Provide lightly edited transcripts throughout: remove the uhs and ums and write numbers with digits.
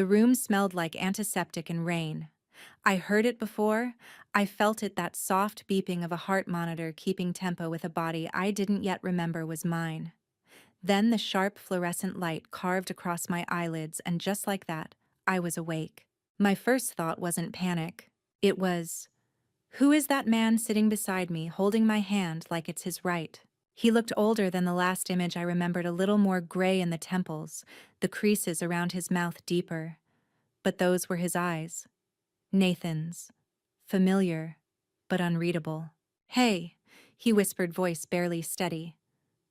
The room smelled like antiseptic and rain. I heard it before. I felt it, that soft beeping of a heart monitor keeping tempo with a body I didn't yet remember was mine. Then the sharp fluorescent light carved across my eyelids, and just like that, I was awake. My first thought wasn't panic. It was, who is that man sitting beside me, holding my hand like it's his right? He looked older than the last image I remembered, a little more gray in the temples, the creases around his mouth deeper. But those were his eyes. Nathan's. Familiar, but unreadable. "Hey," he whispered, voice barely steady.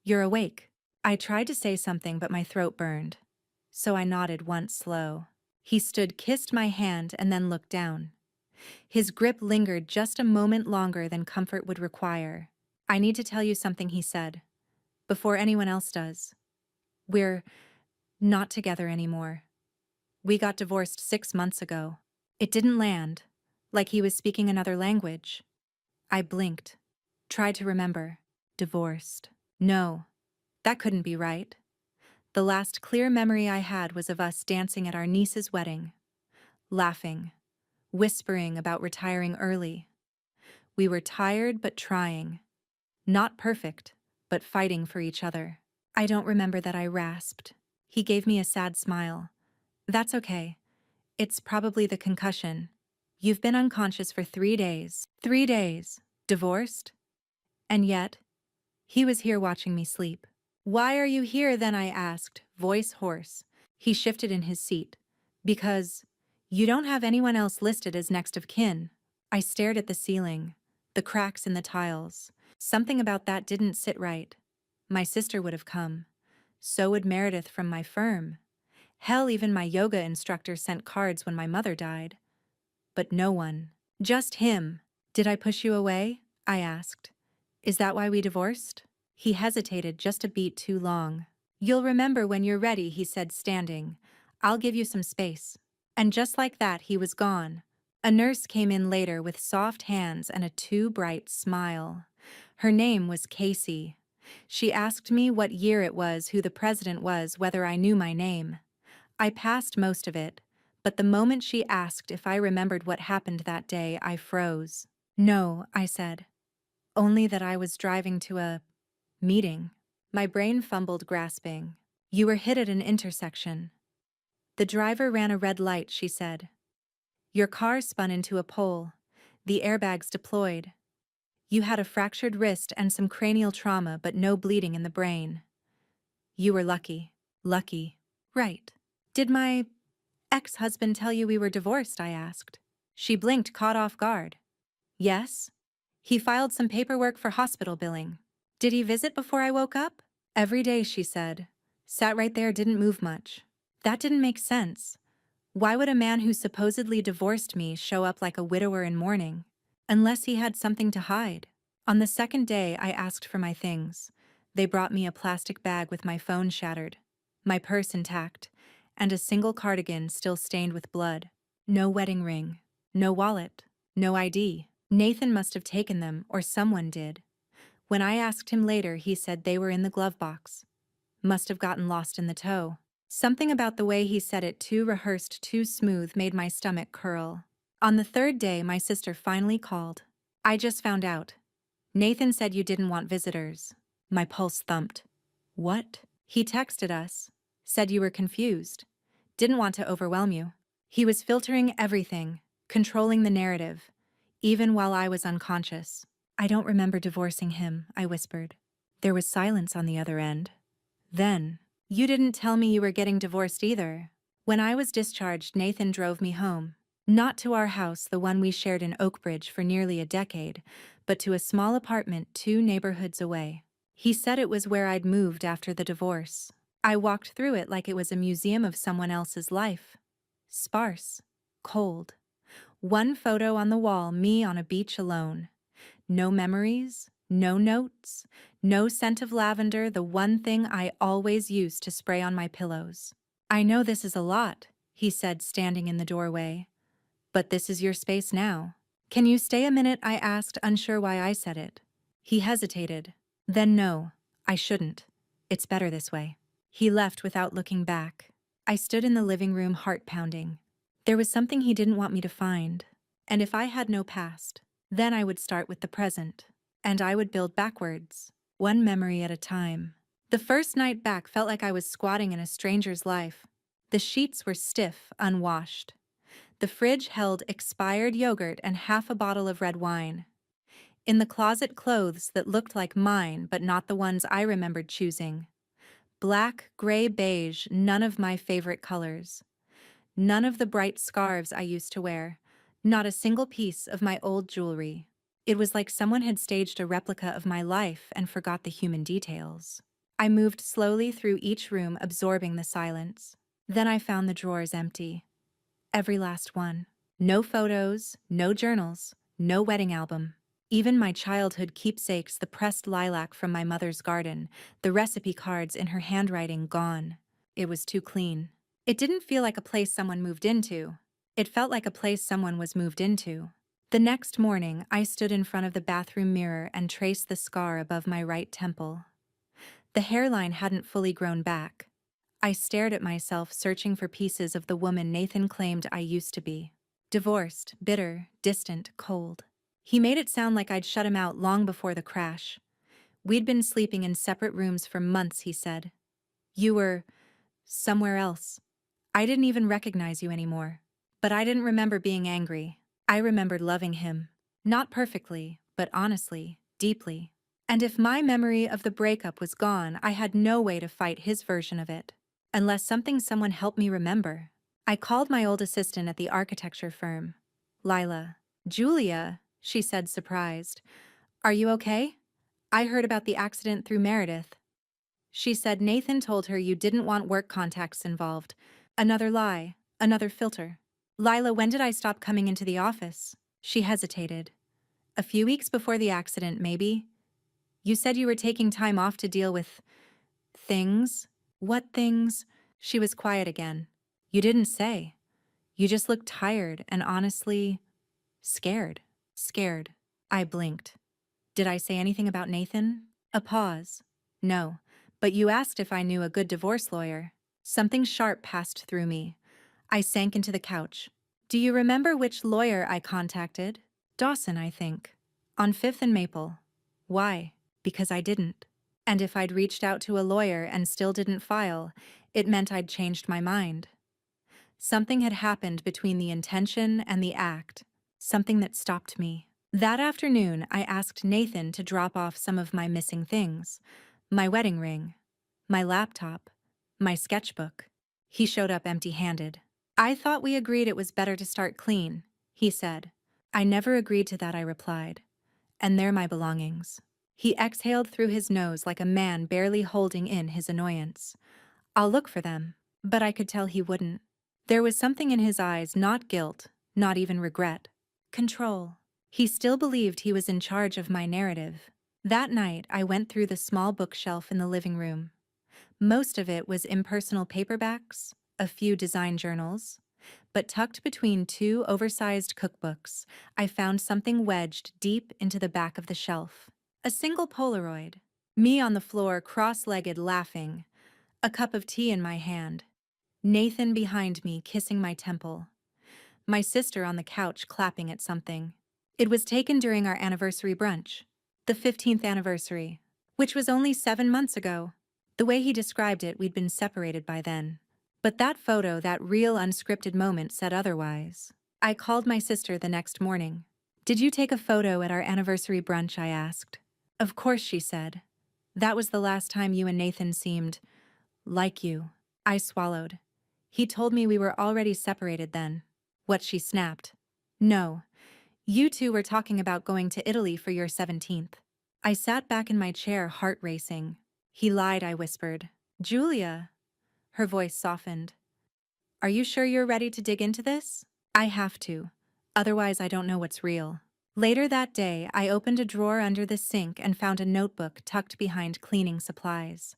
"You're awake." I tried to say something, but my throat burned. So I nodded once, slow. He stood, kissed my hand, and then looked down. His grip lingered just a moment longer than comfort would require. "I need to tell you something," he said. "Before anyone else does. We're not together anymore. We got divorced 6 months ago." It didn't land, like he was speaking another language. I blinked, tried to remember. Divorced. No, that couldn't be right. The last clear memory I had was of us dancing at our niece's wedding, laughing, whispering about retiring early. We were tired but trying. Not perfect, but fighting for each other. "I don't remember that," I rasped. He gave me a sad smile. "That's okay. It's probably the concussion. You've been unconscious for 3 days. 3 days. Divorced? And yet, he was here watching me sleep." "Why are you here then?" I asked, voice hoarse. He shifted in his seat. "Because you don't have anyone else listed as next of kin." I stared at the ceiling, the cracks in the tiles. Something about that didn't sit right. My sister would have come. So would Meredith from my firm. Hell, even my yoga instructor sent cards when my mother died. But no one. Just him. "Did I push you away?" I asked. "Is that why we divorced?" He hesitated just a beat too long. "You'll remember when you're ready," he said, standing. "I'll give you some space." And just like that, he was gone. A nurse came in later with soft hands and a too bright smile. Her name was Casey. She asked me what year it was, who the president was, whether I knew my name. I passed most of it, but the moment she asked if I remembered what happened that day, I froze. "No," I said. "Only that I was driving to a meeting." My brain fumbled, grasping. "You were hit at an intersection." "The driver ran a red light," she said. "Your car spun into a pole. The airbags deployed. You had a fractured wrist and some cranial trauma, but no bleeding in the brain. You were lucky." "Lucky." "Right. Did my ex-husband tell you we were divorced?" I asked. She blinked, caught off guard. "Yes. He filed some paperwork for hospital billing." "Did he visit before I woke up?" "Every day," she said. Sat right there, didn't move much. That didn't make sense. Why would a man who supposedly divorced me show up like a widower in mourning? Unless he had something to hide. On the second day, I asked for my things. They brought me a plastic bag with my phone shattered, my purse intact, and a single cardigan still stained with blood. No wedding ring, no wallet, no ID. Nathan must have taken them, or someone did. When I asked him later, he said they were in the glove box. Must have gotten lost in the tow. Something about the way he said it, too rehearsed, too smooth, made my stomach curl. On the third day, my sister finally called. "I just found out. Nathan said you didn't want visitors." My pulse thumped. "What?" "He texted us. Said you were confused. Didn't want to overwhelm you. He was filtering everything, controlling the narrative, even while I was unconscious." "I don't remember divorcing him," I whispered. There was silence on the other end. Then, "You didn't tell me you were getting divorced either." "When I was discharged, Nathan drove me home. Not to our house, the one we shared in Oakbridge for nearly a decade, but to a small apartment 2 neighborhoods away. He said it was where I'd moved after the divorce. I walked through it like it was a museum of someone else's life. Sparse. Cold. One photo on the wall, me on a beach alone. No memories, no notes, no scent of lavender, the one thing I always used to spray on my pillows. "I know this is a lot," he said, standing in the doorway. "But this is your space now. Can you stay a minute?" I asked, unsure why I said it. He hesitated. Then, "No, I shouldn't. It's better this way." He left without looking back. I stood in the living room, heart pounding. There was something he didn't want me to find. And if I had no past, then I would start with the present. And I would build backwards, one memory at a time. The first night back felt like I was squatting in a stranger's life. The sheets were stiff, unwashed. The fridge held expired yogurt and half a bottle of red wine. In the closet, clothes that looked like mine but not the ones I remembered choosing. Black, gray, beige, none of my favorite colors. None of the bright scarves I used to wear. Not a single piece of my old jewelry. It was like someone had staged a replica of my life and forgot the human details. I moved slowly through each room, absorbing the silence. Then I found the drawers empty. Every last one. No photos, no journals, no wedding album. Even my childhood keepsakes, the pressed lilac from my mother's garden, the recipe cards in her handwriting, gone. It was too clean. It didn't feel like a place someone moved into. It felt like a place someone was moved into. The next morning, I stood in front of the bathroom mirror and traced the scar above my right temple. The hairline hadn't fully grown back. I stared at myself, searching for pieces of the woman Nathan claimed I used to be. Divorced, bitter, distant, cold. He made it sound like I'd shut him out long before the crash. We'd been sleeping in separate rooms for months, he said. You were somewhere else. I didn't even recognize you anymore. But I didn't remember being angry. I remembered loving him. Not perfectly, but honestly, deeply. And if my memory of the breakup was gone, I had no way to fight his version of it. Unless someone helped me remember. I called my old assistant at the architecture firm. Lila. Julia, she said, surprised. Are you okay? I heard about the accident through Meredith. She said Nathan told her you didn't want work contacts involved. Another lie, another filter. Lila, when did I stop coming into the office? She hesitated. A few weeks before the accident, maybe. You said you were taking time off to deal with things. What things? She was quiet again. You didn't say. You just looked tired and honestly scared. Scared. I blinked. Did I say anything about Nathan? A pause. No, but you asked if I knew a good divorce lawyer. Something sharp passed through me. I sank into the couch. Do you remember which lawyer I contacted? Dawson, I think. On 5th and Maple. Why? Because I didn't. And if I'd reached out to a lawyer and still didn't file, it meant I'd changed my mind. Something had happened between the intention and the act. Something that stopped me. That afternoon, I asked Nathan to drop off some of my missing things. My wedding ring. My laptop. My sketchbook. He showed up empty-handed. I thought we agreed it was better to start clean, he said. I never agreed to that, I replied. And they're my belongings. He exhaled through his nose like a man barely holding in his annoyance. I'll look for them. But I could tell he wouldn't. There was something in his eyes, not guilt, not even regret. Control. He still believed he was in charge of my narrative. That night, I went through the small bookshelf in the living room. Most of it was impersonal paperbacks, a few design journals. But tucked between two oversized cookbooks, I found something wedged deep into the back of the shelf. A single Polaroid. Me on the floor, cross-legged, laughing. A cup of tea in my hand. Nathan behind me, kissing my temple. My sister on the couch, clapping at something. It was taken during our anniversary brunch. The 15th anniversary. Which was only 7 months ago. The way he described it, we'd been separated by then. But that photo, that real unscripted moment, said otherwise. I called my sister the next morning. Did you take a photo at our anniversary brunch? I asked. Of course, she said. That was the last time you and Nathan seemed like you. I swallowed. He told me we were already separated then. What? She snapped. No. You two were talking about going to Italy for your 17th. I sat back in my chair, heart racing. He lied, I whispered. Julia. Her voice softened. Are you sure you're ready to dig into this? I have to. Otherwise, I don't know what's real. Later that day, I opened a drawer under the sink and found a notebook tucked behind cleaning supplies.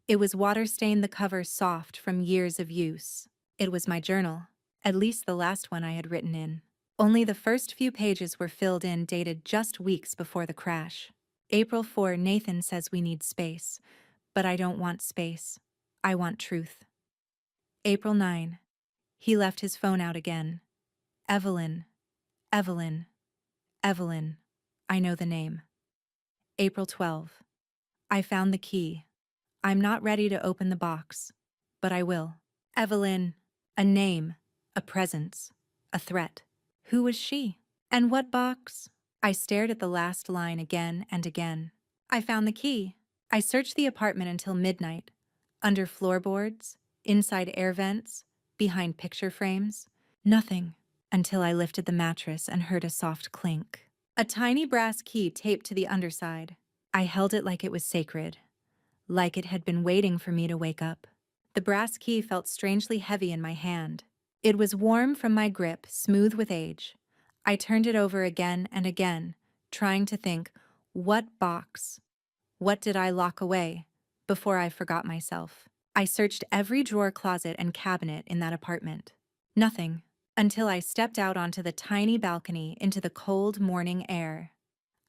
It was water-stained, the cover soft from years of use. It was my journal, at least the last one I had written in. Only the first few pages were filled in, dated just weeks before the crash. April 4, Nathan says we need space. But I don't want space. I want truth. April 9. He left his phone out again. Evelyn, Evelyn, Evelyn. I know the name. April 12. I found the key. I'm not ready to open the box, but I will. Evelyn. A name, a presence, a threat. Who was she? And what box? I stared at the last line again and again. I found the key. I searched the apartment until midnight. Under floorboards, inside air vents, behind picture frames. Nothing, until I lifted the mattress and heard a soft clink. A tiny brass key taped to the underside. I held it like it was sacred, like it had been waiting for me to wake up. The brass key felt strangely heavy in my hand. It was warm from my grip, smooth with age. I turned it over again and again, trying to think, what box? What did I lock away? Before I forgot myself. I searched every drawer, closet, and cabinet in that apartment. Nothing, until I stepped out onto the tiny balcony into the cold morning air.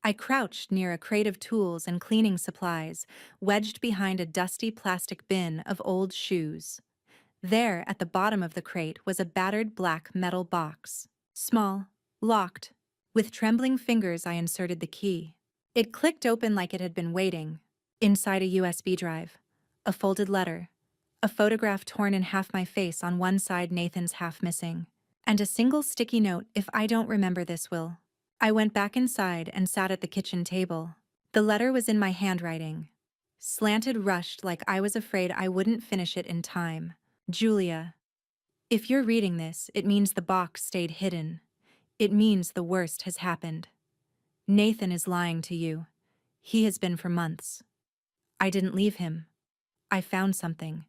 I crouched near a crate of tools and cleaning supplies, wedged behind a dusty plastic bin of old shoes. There, at the bottom of the crate, was a battered black metal box. Small, locked. With trembling fingers, I inserted the key. It clicked open like it had been waiting. Inside a USB drive, a folded letter, a photograph torn in half, my face on one side, Nathan's half missing, and a single sticky note, "If I don't remember this, will." I went back inside and sat at the kitchen table. The letter was in my handwriting. Slanted, rushed, like I was afraid I wouldn't finish it in time. Julia, if you're reading this, it means the box stayed hidden. It means the worst has happened. Nathan is lying to you. He has been for months. I didn't leave him. I found something.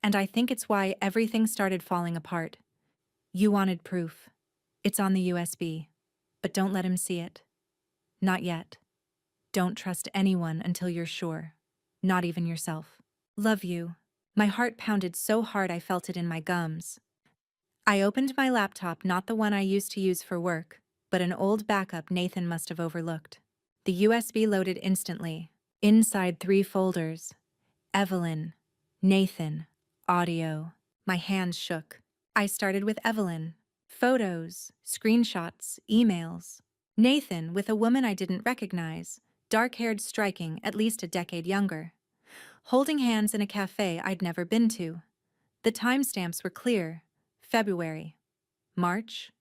And I think it's why everything started falling apart. You wanted proof. It's on the USB. But don't let him see it. Not yet. Don't trust anyone until you're sure. Not even yourself. Love you. My heart pounded so hard I felt it in my gums. I opened my laptop, not the one I used to use for work, but an old backup Nathan must have overlooked. The USB loaded instantly. Inside 3 folders. Evelyn, Nathan, audio. My hands shook. I started with Evelyn. Photos, screenshots, emails. Nathan with a woman I didn't recognize, dark-haired, striking, at least a decade younger. Holding hands in a cafe I'd never been to. The timestamps were clear. February, March,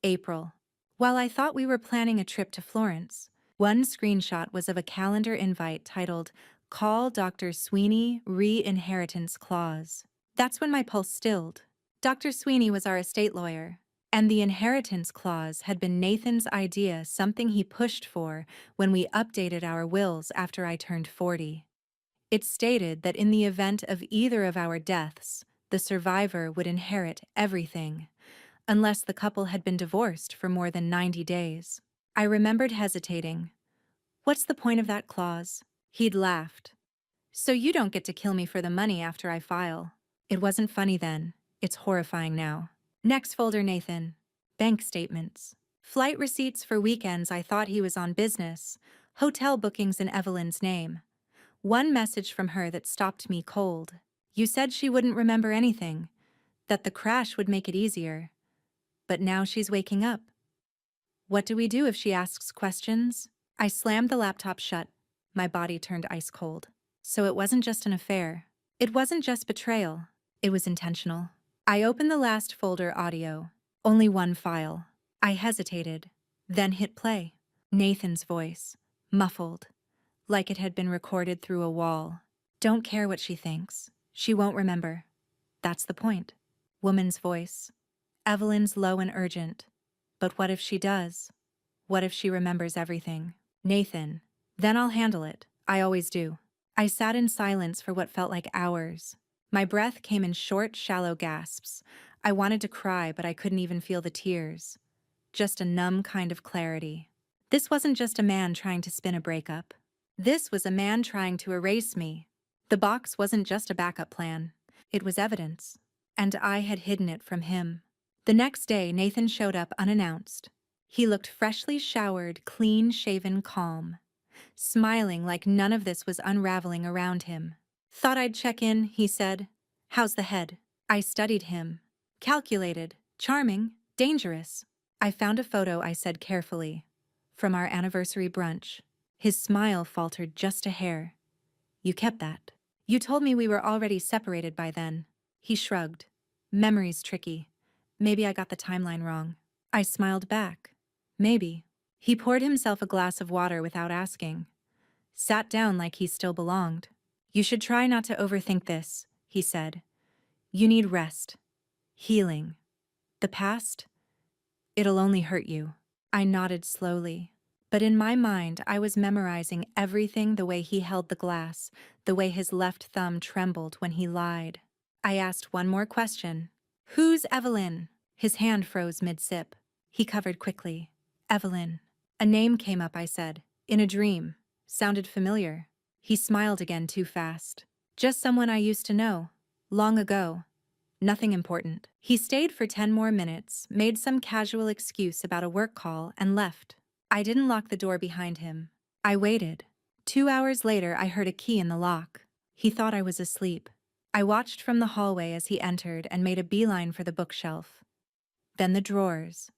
April. While I thought we were planning a trip to Florence, one screenshot was of a calendar invite titled, "Call Dr. Sweeney, Re-Inheritance Clause." That's when my pulse stilled. Dr. Sweeney was our estate lawyer, and the inheritance clause had been Nathan's idea, something he pushed for when we updated our wills after I turned 40. It stated that in the event of either of our deaths, the survivor would inherit everything, unless the couple had been divorced for more than 90 days. I remembered hesitating. What's the point of that clause? He'd laughed. So you don't get to kill me for the money after I file. It wasn't funny then. It's horrifying now. Next folder, Nathan. Bank statements. Flight receipts for weekends I thought he was on business. Hotel bookings in Evelyn's name. One message from her that stopped me cold. You said she wouldn't remember anything, that the crash would make it easier. But now she's waking up. What do we do if she asks questions? I slammed the laptop shut. My body turned ice cold. So it wasn't just an affair. It wasn't just betrayal. It was intentional. I opened the last folder, audio. Only one file. I hesitated, then hit play. Nathan's voice, muffled, like it had been recorded through a wall. Don't care what she thinks. She won't remember. That's the point. Woman's voice. Evelyn's low and urgent. But what if she does? What if she remembers everything? Nathan. Then I'll handle it. I always do. I sat in silence for what felt like hours. My breath came in short, shallow gasps. I wanted to cry, but I couldn't even feel the tears. Just a numb kind of clarity. This wasn't just a man trying to spin a breakup. This was a man trying to erase me. The box wasn't just a backup plan. It was evidence. And I had hidden it from him. The next day, Nathan showed up unannounced. He looked freshly showered, clean-shaven, calm. Smiling like none of this was unraveling around him. Thought I'd check in, he said. How's the head? I studied him. Calculated, charming, dangerous. I found a photo, I said carefully. From our anniversary brunch. His smile faltered just a hair. You kept that. You told me we were already separated by then. He shrugged. Memory's tricky. Maybe I got the timeline wrong. I smiled back. Maybe. He poured himself a glass of water without asking. Sat down like he still belonged. You should try not to overthink this, he said. You need rest. Healing. The past? It'll only hurt you. I nodded slowly. But in my mind, I was memorizing everything, the way he held the glass, the way his left thumb trembled when he lied. I asked one more question. Who's Evelyn? His hand froze mid-sip. He covered quickly. Evelyn. A name came up, I said. In a dream. Sounded familiar. He smiled again too fast. Just someone I used to know. Long ago. Nothing important. He stayed for 10 more minutes, made some casual excuse about a work call, and left. I didn't lock the door behind him. I waited. 2 hours later, I heard a key in the lock. He thought I was asleep. I watched from the hallway as he entered and made a beeline for the bookshelf. Then the drawers.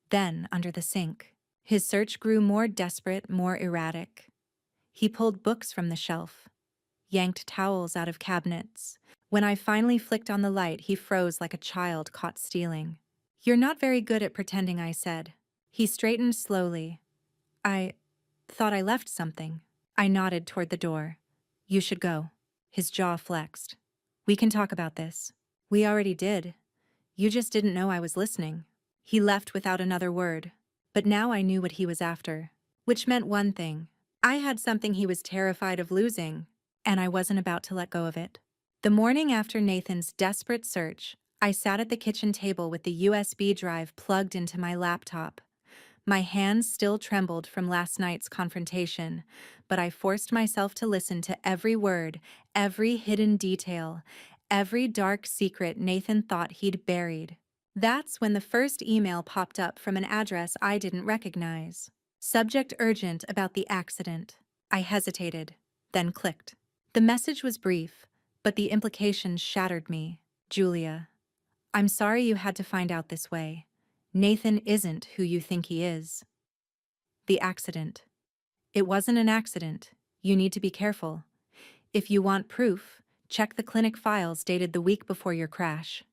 Then under the sink. His search grew more desperate, more erratic. He pulled books from the shelf, yanked towels out of cabinets. When I finally flicked on the light, he froze like a child caught stealing. You're not very good at pretending, I said. He straightened slowly. I thought I left something. I nodded toward the door. You should go. His jaw flexed. We can talk about this. We already did. You just didn't know I was listening. He left without another word. But now I knew what he was after. Which meant one thing. I had something he was terrified of losing, and I wasn't about to let go of it. The morning after Nathan's desperate search, I sat at the kitchen table with the USB drive plugged into my laptop. My hands still trembled from last night's confrontation, but I forced myself to listen to every word, every hidden detail, every dark secret Nathan thought he'd buried. That's when the first email popped up from an address I didn't recognize. Subject urgent about the accident. I hesitated, then clicked. The message was brief, but the implications shattered me. Julia, I'm sorry you had to find out this way. Nathan isn't who you think he is. The accident. It wasn't an accident. You need to be careful. If you want proof, check the clinic files dated the week before your crash.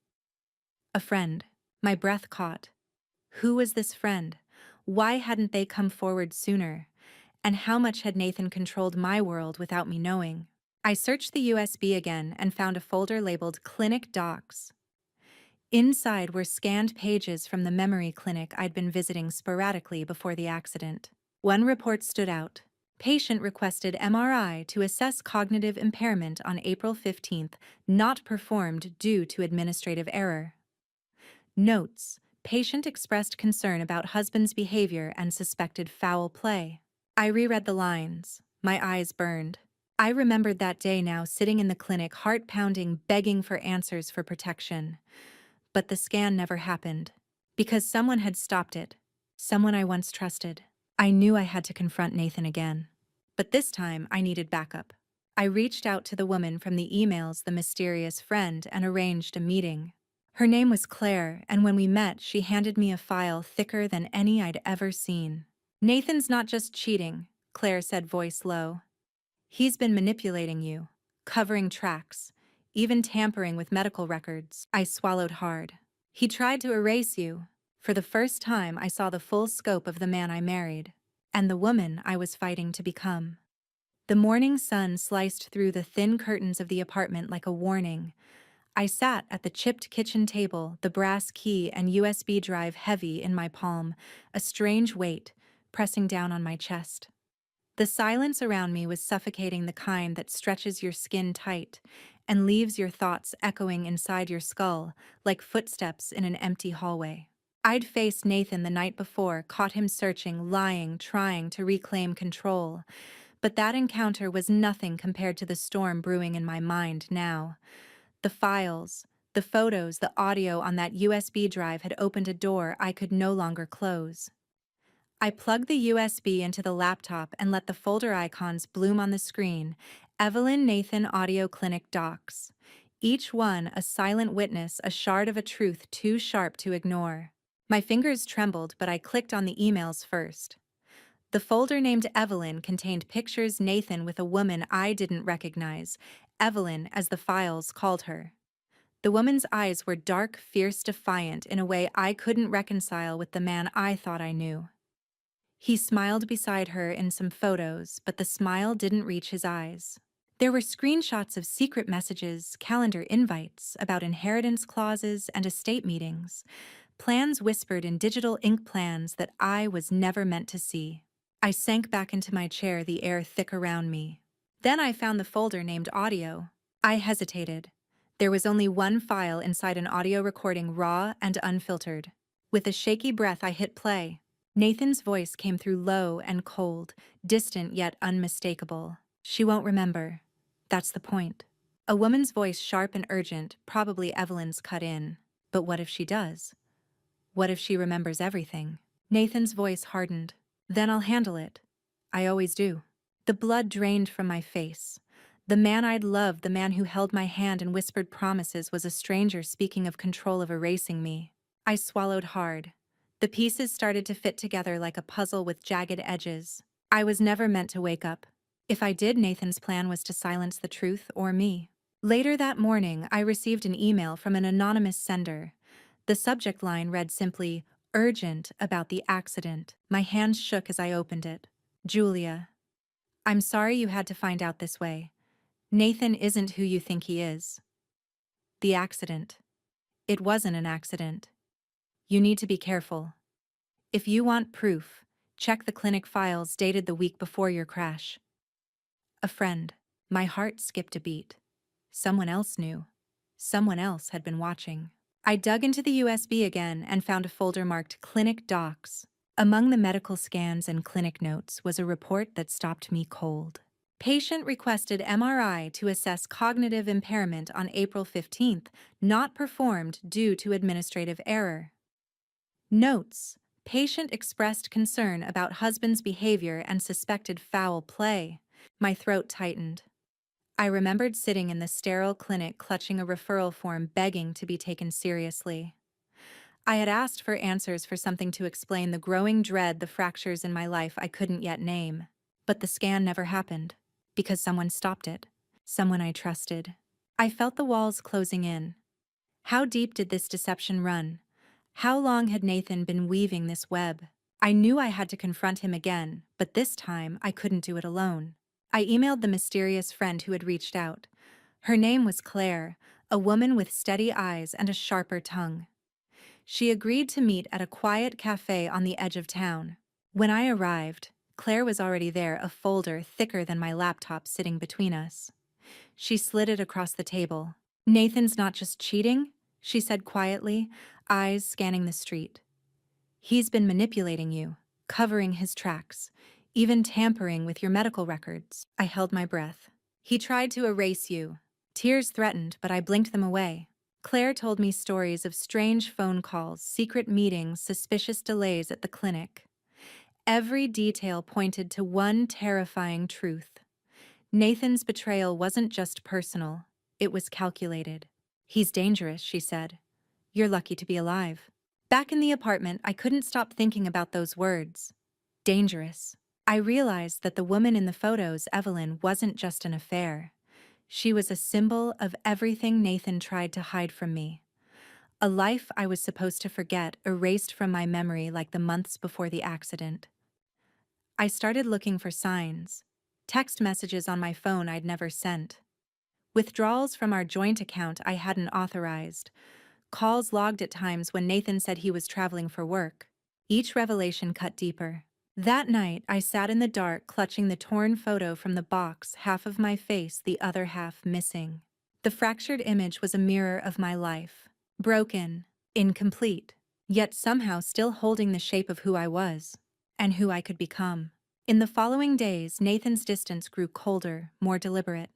A friend. My breath caught. Who was this friend? Why hadn't they come forward sooner? And how much had Nathan controlled my world without me knowing? I searched the USB again and found a folder labeled Clinic Docs. Inside were scanned pages from the memory clinic I'd been visiting sporadically before the accident. One report stood out. Patient requested MRI to assess cognitive impairment on April 15th, not performed due to administrative error. Notes. Patient expressed concern about husband's behavior and suspected foul play. I reread the lines. My eyes burned. I remembered that day now, sitting in the clinic, heart pounding, begging for answers for protection. But the scan never happened. Because someone had stopped it. Someone I once trusted. I knew I had to confront Nathan again. But this time, I needed backup. I reached out to the woman from the emails, the mysterious friend, and arranged a meeting. Her name was Claire, and when we met, she handed me a file thicker than any I'd ever seen. Nathan's not just cheating, Claire said, voice low. He's been manipulating you, covering tracks, even tampering with medical records. I swallowed hard. He tried to erase you. For the first time, I saw the full scope of the man I married, and the woman I was fighting to become. The morning sun sliced through the thin curtains of the apartment like a warning. I sat at the chipped kitchen table, the brass key and USB drive heavy in my palm, a strange weight pressing down on my chest. The silence around me was suffocating, the kind that stretches your skin tight and leaves your thoughts echoing inside your skull like footsteps in an empty hallway. I'd faced Nathan the night before, caught him searching, lying, trying to reclaim control. But that encounter was nothing compared to the storm brewing in my mind now. The files, the photos, the audio on that USB drive had opened a door I could no longer close. I plugged the USB into the laptop and let the folder icons bloom on the screen. Evelyn Nathan Audio Clinic Docs. each one a silent witness, a shard of a truth too sharp to ignore. My fingers trembled, but I clicked on the emails first. The folder named Evelyn contained pictures Nathan with a woman I didn't recognize, Evelyn as the files called her. The woman's eyes were dark, fierce, defiant in a way I couldn't reconcile with the man I thought I knew. He smiled beside her in some photos, but the smile didn't reach his eyes. There were screenshots of secret messages, calendar invites about inheritance clauses and estate meetings, plans whispered in digital ink, plans that I was never meant to see. I sank back into my chair, the air thick around me. Then I found the folder named Audio. I hesitated. There was only one file inside, an audio recording, raw and unfiltered. With a shaky breath, I hit play. Nathan's voice came through low and cold, distant yet unmistakable. She won't remember. That's the point. A woman's voice, sharp and urgent, probably Evelyn's, cut in. But what if she does? What if she remembers everything? Nathan's voice hardened. Then I'll handle it. I always do. The blood drained from my face. The man I'd loved, the man who held my hand and whispered promises, was a stranger speaking of control, of erasing me. I swallowed hard. The pieces started to fit together like a puzzle with jagged edges. I was never meant to wake up. If I did, Nathan's plan was to silence the truth or me. Later that morning, I received an email from an anonymous sender. The subject line read simply, "Urgent about the accident." My hands shook as I opened it. Julia, I'm sorry you had to find out this way. Nathan isn't who you think he is. The accident. It wasn't an accident. You need to be careful. If you want proof, check the clinic files dated the week before your crash. A friend. My heart skipped a beat. Someone else knew. Someone else had been watching. I dug into the USB again and found a folder marked Clinic Docs. Among the medical scans and clinic notes was a report that stopped me cold. Patient requested MRI to assess cognitive impairment on April 15th, not performed due to administrative error. Notes: patient expressed concern about husband's behavior and suspected foul play. My throat tightened. I remembered sitting in the sterile clinic clutching a referral form, begging to be taken seriously. I had asked for answers, for something to explain the growing dread, the fractures in my life I couldn't yet name. But the scan never happened, because someone stopped it. Someone I trusted. I felt the walls closing in. How deep did this deception run? How long had Nathan been weaving this web? I knew I had to confront him again, but this time I couldn't do it alone. I emailed the mysterious friend who had reached out. Her name was Claire, a woman with steady eyes and a sharper tongue. She agreed to meet at a quiet cafe on the edge of town. When I arrived, Claire was already there, a folder thicker than my laptop sitting between us. She slid it across the table. "Nathan's not just cheating," she said quietly, eyes scanning the street. "He's been manipulating you, covering his tracks, even tampering with your medical records." I held my breath. "He tried to erase you." Tears threatened, but I blinked them away. Claire told me stories of strange phone calls, secret meetings, suspicious delays at the clinic. Every detail pointed to one terrifying truth. Nathan's betrayal wasn't just personal, it was calculated. "He's dangerous," she said. "You're lucky to be alive." Back in the apartment, I couldn't stop thinking about those words. Dangerous. I realized that the woman in the photos, Evelyn, wasn't just an affair. She was a symbol of everything Nathan tried to hide from me. A life I was supposed to forget, erased from my memory like the months before the accident. I started looking for signs. Text messages on my phone I'd never sent. Withdrawals from our joint account I hadn't authorized. Calls logged at times when Nathan said he was traveling for work. Each revelation cut deeper. That night, I sat in the dark, clutching the torn photo from the box, half of my face, the other half missing. The fractured image was a mirror of my life. Broken, incomplete, yet somehow still holding the shape of who I was, and who I could become. In the following days, Nathan's distance grew colder, more deliberate.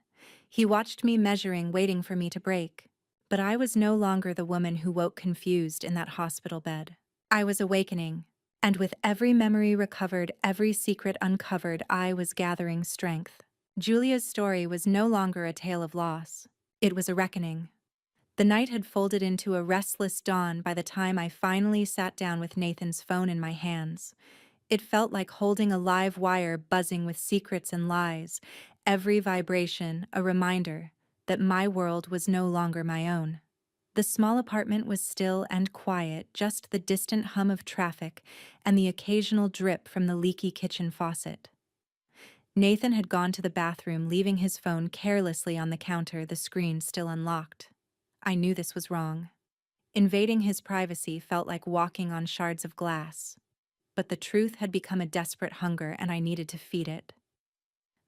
He watched me, measuring, waiting for me to break. But I was no longer the woman who woke confused in that hospital bed. I was awakening. And with every memory recovered, every secret uncovered, I was gathering strength. Julia's story was no longer a tale of loss. It was a reckoning. The night had folded into a restless dawn by the time I finally sat down with Nathan's phone in my hands. It felt like holding a live wire buzzing with secrets and lies, every vibration a reminder that my world was no longer my own. The small apartment was still and quiet, just the distant hum of traffic and the occasional drip from the leaky kitchen faucet. Nathan had gone to the bathroom, leaving his phone carelessly on the counter, the screen still unlocked. I knew this was wrong. Invading his privacy felt like walking on shards of glass. But the truth had become a desperate hunger, and I needed to feed it.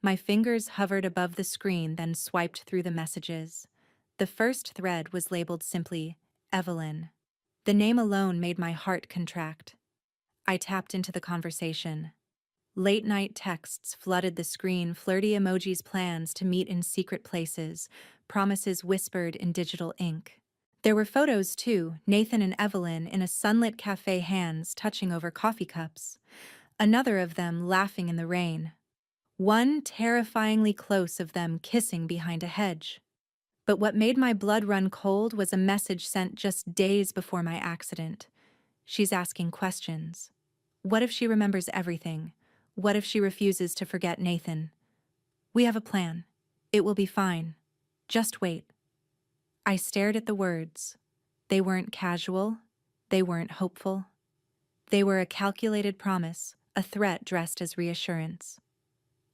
My fingers hovered above the screen, then swiped through the messages. The first thread was labeled simply, Evelyn. The name alone made my heart contract. I tapped into the conversation. Late-night texts flooded the screen, flirty emojis, plans to meet in secret places, promises whispered in digital ink. There were photos, too, Nathan and Evelyn in a sunlit cafe, hands touching over coffee cups. Another of them laughing in the rain. One terrifyingly close of them kissing behind a hedge. But what made my blood run cold was a message sent just days before my accident. She's asking questions. What if she remembers everything? What if she refuses to forget Nathan? We have a plan. It will be fine. Just wait. I stared at the words. They weren't casual. They weren't hopeful. They were a calculated promise, a threat dressed as reassurance.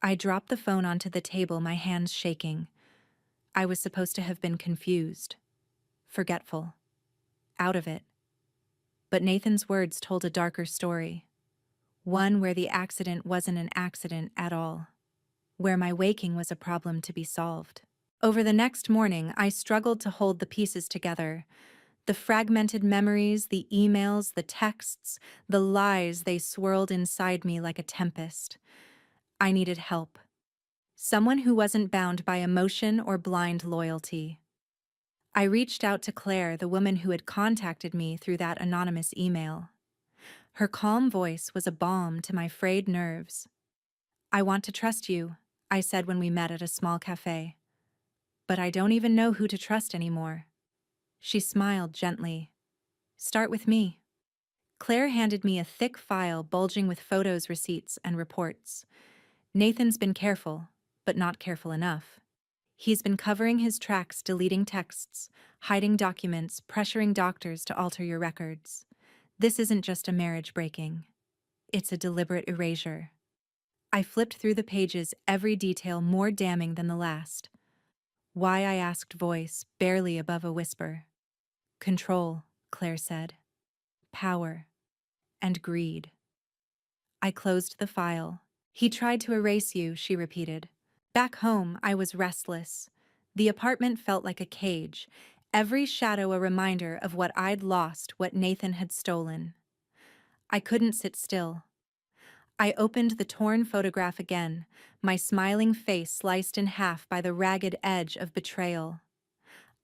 I dropped the phone onto the table, my hands shaking. I was supposed to have been confused, forgetful, out of it. But Nathan's words told a darker story. One where the accident wasn't an accident at all. Where my waking was a problem to be solved. Over the next morning, I struggled to hold the pieces together. The fragmented memories, the emails, the texts, the lies, they swirled inside me like a tempest. I needed help. Someone who wasn't bound by emotion or blind loyalty. I reached out to Claire, the woman who had contacted me through that anonymous email. Her calm voice was a balm to my frayed nerves. I want to trust you, I said when we met at a small cafe. But I don't even know who to trust anymore. She smiled gently. Start with me. Claire handed me a thick file bulging with photos, receipts, and reports. Nathan's been careful, but not careful enough. He's been covering his tracks, deleting texts, hiding documents, pressuring doctors to alter your records. This isn't just a marriage breaking. It's a deliberate erasure. I flipped through the pages, every detail more damning than the last. Why, I asked, voice barely above a whisper. Control, Claire said. Power. And greed. I closed the file. He tried to erase you, she repeated. Back home, I was restless. The apartment felt like a cage, every shadow a reminder of what I'd lost, what Nathan had stolen. I couldn't sit still. I opened the torn photograph again, my smiling face sliced in half by the ragged edge of betrayal.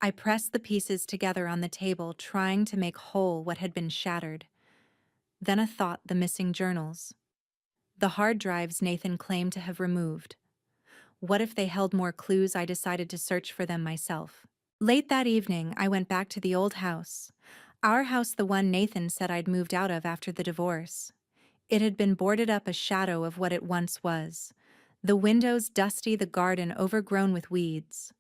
I pressed the pieces together on the table, trying to make whole what had been shattered. Then a thought, the missing journals. The hard drives Nathan claimed to have removed. What if they held more clues? I decided to search for them myself. Late that evening, I went back to the old house. Our house, the one Nathan said I'd moved out of after the divorce. It had been boarded up, a shadow of what it once was. The windows dusty, the garden overgrown with weeds.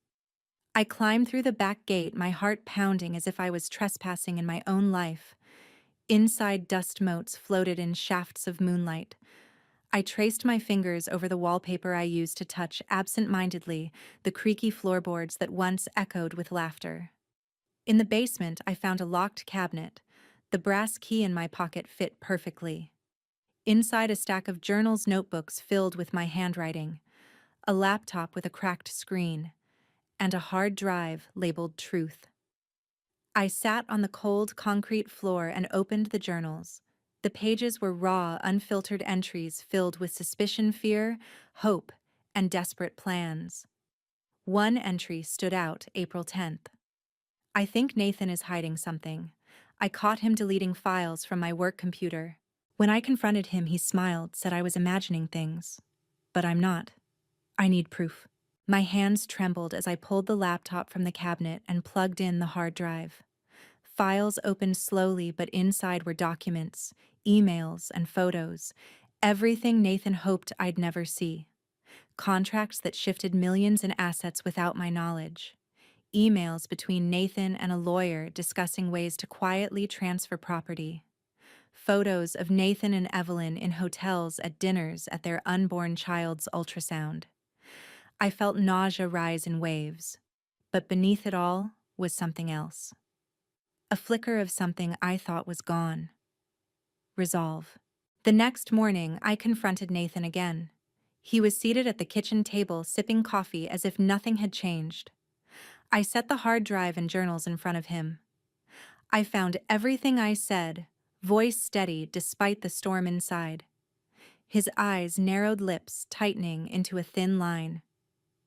I climbed through the back gate, my heart pounding as if I was trespassing in my own life. Inside, dust motes floated in shafts of moonlight. I traced my fingers over the wallpaper I used to touch absent-mindedly the creaky floorboards that once echoed with laughter. In the basement, I found a locked cabinet. The brass key in my pocket fit perfectly. Inside, a stack of journals, notebooks filled with my handwriting, a laptop with a cracked screen, and a hard drive labeled Truth. I sat on the cold concrete floor and opened the journals. The pages were raw, unfiltered entries filled with suspicion, fear, hope, and desperate plans. One entry stood out, April 10th. I think Nathan is hiding something. I caught him deleting files from my work computer. When I confronted him, he smiled, said I was imagining things. But I'm not. I need proof. My hands trembled as I pulled the laptop from the cabinet and plugged in the hard drive. Files opened slowly, but inside were documents, emails, and photos. Everything Nathan hoped I'd never see. Contracts that shifted millions in assets without my knowledge. Emails between Nathan and a lawyer discussing ways to quietly transfer property. Photos of Nathan and Evelyn in hotels at dinners at their unborn child's ultrasound. I felt nausea rise in waves. But beneath it all was something else. A flicker of something I thought was gone. Resolve. The next morning, I confronted Nathan again. He was seated at the kitchen table sipping coffee as if nothing had changed. I set the hard drive and journals in front of him. I found everything I said, voice steady despite the storm inside. His eyes narrowed, lips tightening into a thin line.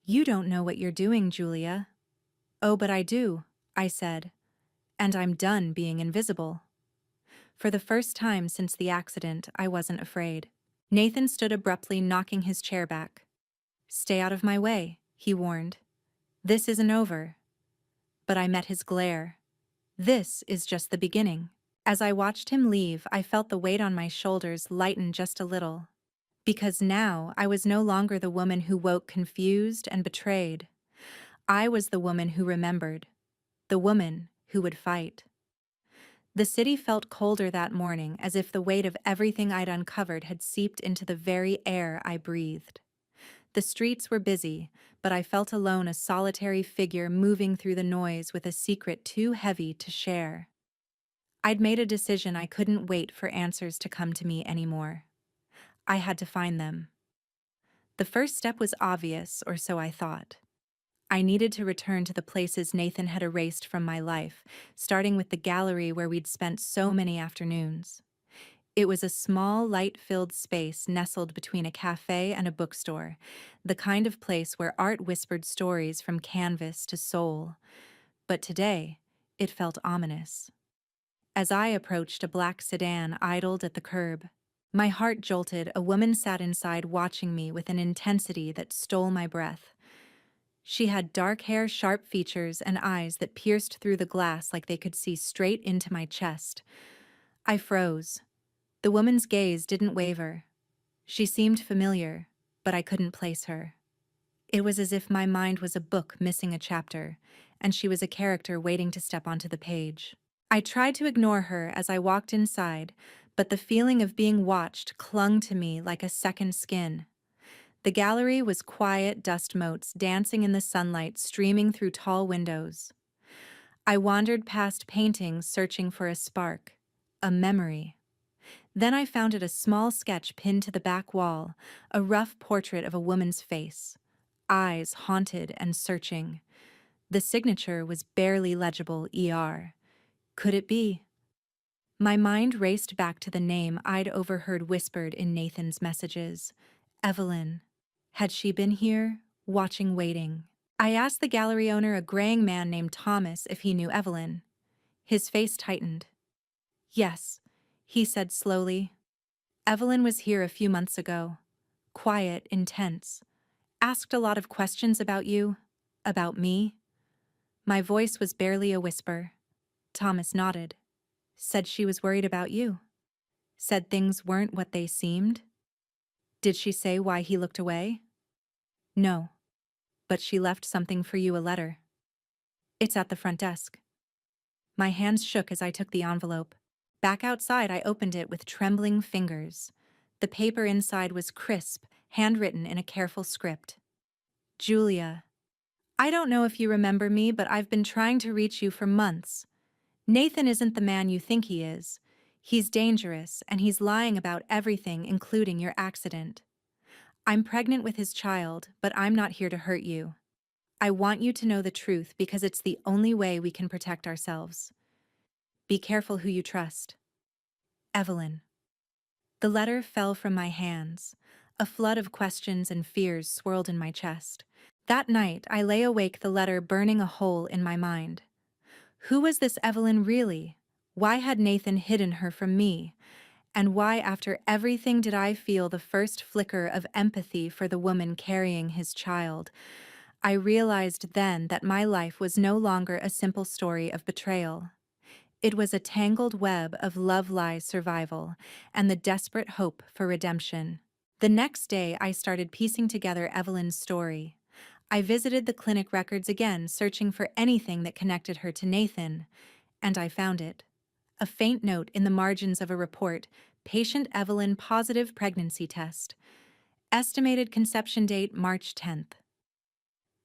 "You don't know what you're doing, Julia." "Oh, but I do," I said. "And I'm done being invisible." For the first time since the accident, I wasn't afraid. Nathan stood abruptly, knocking his chair back. "Stay out of my way," he warned. "This isn't over." But I met his glare. "This is just the beginning." As I watched him leave, I felt the weight on my shoulders lighten just a little. Because now I was no longer the woman who woke confused and betrayed. I was the woman who remembered. The woman who would fight. The city felt colder that morning, as if the weight of everything I'd uncovered had seeped into the very air I breathed. The streets were busy, but I felt alone, a solitary figure moving through the noise with a secret too heavy to share. I'd made a decision. I couldn't wait for answers to come to me anymore. I had to find them. The first step was obvious, or so I thought. I needed to return to the places Nathan had erased from my life, starting with the gallery where we'd spent so many afternoons. It was a small, light-filled space nestled between a cafe and a bookstore, the kind of place where art whispered stories from canvas to soul. But today, it felt ominous. As I approached, a black sedan idled at the curb. My heart jolted. A woman sat inside, watching me with an intensity that stole my breath. She had dark hair, sharp features, and eyes that pierced through the glass like they could see straight into my chest. I froze. The woman's gaze didn't waver. She seemed familiar, but I couldn't place her. It was as if my mind was a book missing a chapter, and she was a character waiting to step onto the page. I tried to ignore her as I walked inside, but the feeling of being watched clung to me like a second skin. The gallery was quiet, dust motes dancing in the sunlight streaming through tall windows. I wandered past paintings, searching for a spark, a memory. Then I found it, a small sketch pinned to the back wall, a rough portrait of a woman's face, eyes haunted and searching. The signature was barely legible, ER. Could it be? My mind raced back to the name I'd overheard whispered in Nathan's messages. Evelyn. Had she been here, watching, waiting? I asked the gallery owner, a graying man named Thomas, if he knew Evelyn. His face tightened. "Yes," he said slowly. "Evelyn was here a few months ago. Quiet, intense. Asked a lot of questions about you, about me." My voice was barely a whisper. Thomas nodded. "Said she was worried about you. Said things weren't what they seemed." "Did she say why he looked away?" "No. But she left something for you, a letter. It's at the front desk." My hands shook as I took the envelope. Back outside, I opened it with trembling fingers. The paper inside was crisp, handwritten in a careful script. "Julia, I don't know if you remember me, but I've been trying to reach you for months. Nathan isn't the man you think he is. He's dangerous, and he's lying about everything, including your accident. I'm pregnant with his child, but I'm not here to hurt you. I want you to know the truth because it's the only way we can protect ourselves. Be careful who you trust. Evelyn." The letter fell from my hands. A flood of questions and fears swirled in my chest. That night, I lay awake, the letter burning a hole in my mind. Who was this Evelyn really? Why had Nathan hidden her from me? And why, after everything, did I feel the first flicker of empathy for the woman carrying his child? I realized then that my life was no longer a simple story of betrayal. It was a tangled web of love lies survival and the desperate hope for redemption. The next day, I started piecing together Evelyn's story. I visited the clinic records again, searching for anything that connected her to Nathan, and I found it. A faint note in the margins of a report, patient Evelyn positive pregnancy test. Estimated conception date March 10th.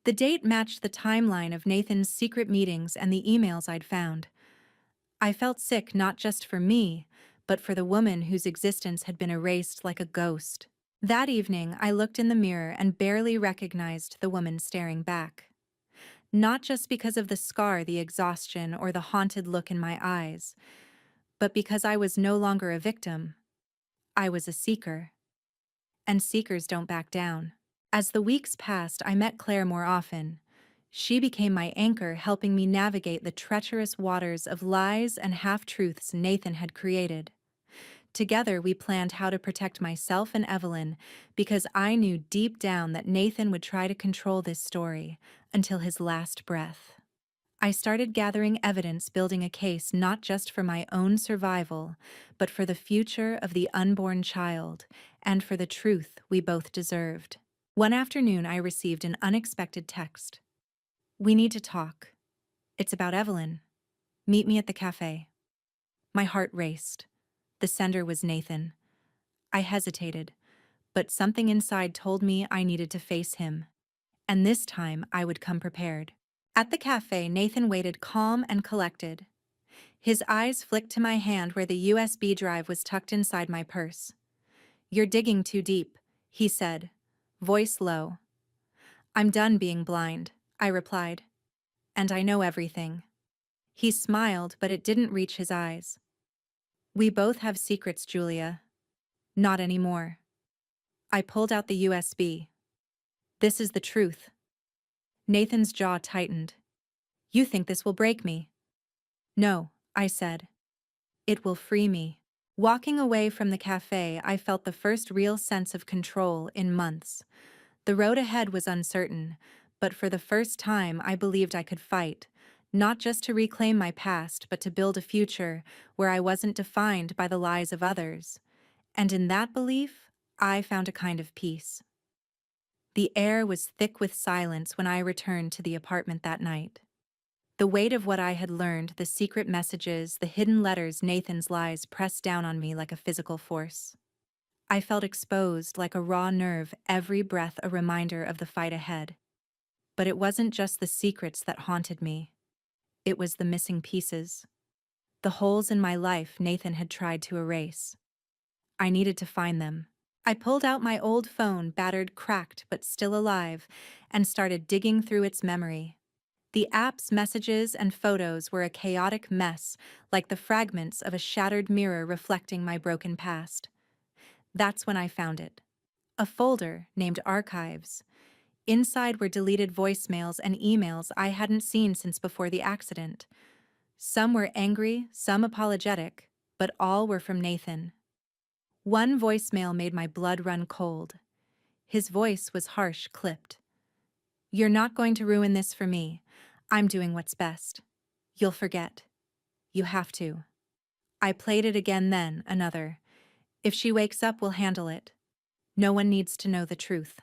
The date matched the timeline of Nathan's secret meetings and the emails I'd found. I felt sick not just for me, but for the woman whose existence had been erased like a ghost. That evening, I looked in the mirror and barely recognized the woman staring back. Not just because of the scar, the exhaustion, or the haunted look in my eyes, but because I was no longer a victim. I was a seeker. And seekers don't back down. As the weeks passed, I met Claire more often. She became my anchor, helping me navigate the treacherous waters of lies and half-truths Nathan had created. Together, we planned how to protect myself and Evelyn, because I knew deep down that Nathan would try to control this story until his last breath. I started gathering evidence, building a case not just for my own survival, but for the future of the unborn child and for the truth we both deserved. One afternoon, I received an unexpected text. "We need to talk. It's about Evelyn. Meet me at the cafe." My heart raced. The sender was Nathan. I hesitated, but something inside told me I needed to face him. And this time, I would come prepared. At the cafe, Nathan waited calm and collected. His eyes flicked to my hand where the USB drive was tucked inside my purse. "You're digging too deep," he said, voice low. "I'm done being blind," I replied. "And I know everything." He smiled, but it didn't reach his eyes. "We both have secrets, Julia." "Not anymore." I pulled out the USB. "This is the truth." Nathan's jaw tightened. "You think this will break me?" "No," I said. "It will free me." Walking away from the cafe, I felt the first real sense of control in months. The road ahead was uncertain, but for the first time I believed I could fight, not just to reclaim my past, but to build a future where I wasn't defined by the lies of others. And in that belief, I found a kind of peace. The air was thick with silence when I returned to the apartment that night. The weight of what I had learned, the secret messages, the hidden letters, Nathan's lies pressed down on me like a physical force. I felt exposed like a raw nerve, every breath a reminder of the fight ahead. But it wasn't just the secrets that haunted me. It was the missing pieces. The holes in my life Nathan had tried to erase. I needed to find them. I pulled out my old phone, battered, cracked, but still alive, and started digging through its memory. The app's messages and photos were a chaotic mess, like the fragments of a shattered mirror reflecting my broken past. That's when I found it. A folder named Archives. Inside were deleted voicemails and emails I hadn't seen since before the accident. Some were angry, some apologetic, but all were from Nathan. One voicemail made my blood run cold. His voice was harsh, clipped. "You're not going to ruin this for me. I'm doing what's best. You'll forget. You have to." I played it again then, another. "If she wakes up, we'll handle it. No one needs to know the truth."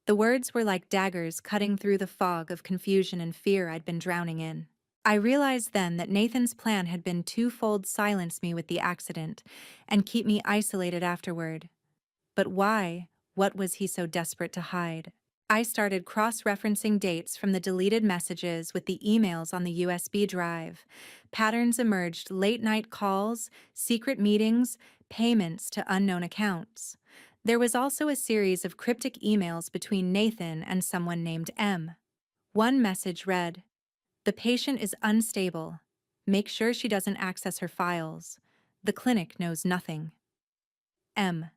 The words were like daggers cutting through the fog of confusion and fear I'd been drowning in. I realized then that Nathan's plan had been twofold: silence me with the accident and keep me isolated afterward. But why? What was he so desperate to hide? I started cross-referencing dates from the deleted messages with the emails on the USB drive. Patterns emerged: late-night calls, secret meetings, payments to unknown accounts. There was also a series of cryptic emails between Nathan and someone named M. One message read, "The patient is unstable. Make sure she doesn't access her files. The clinic knows nothing." M.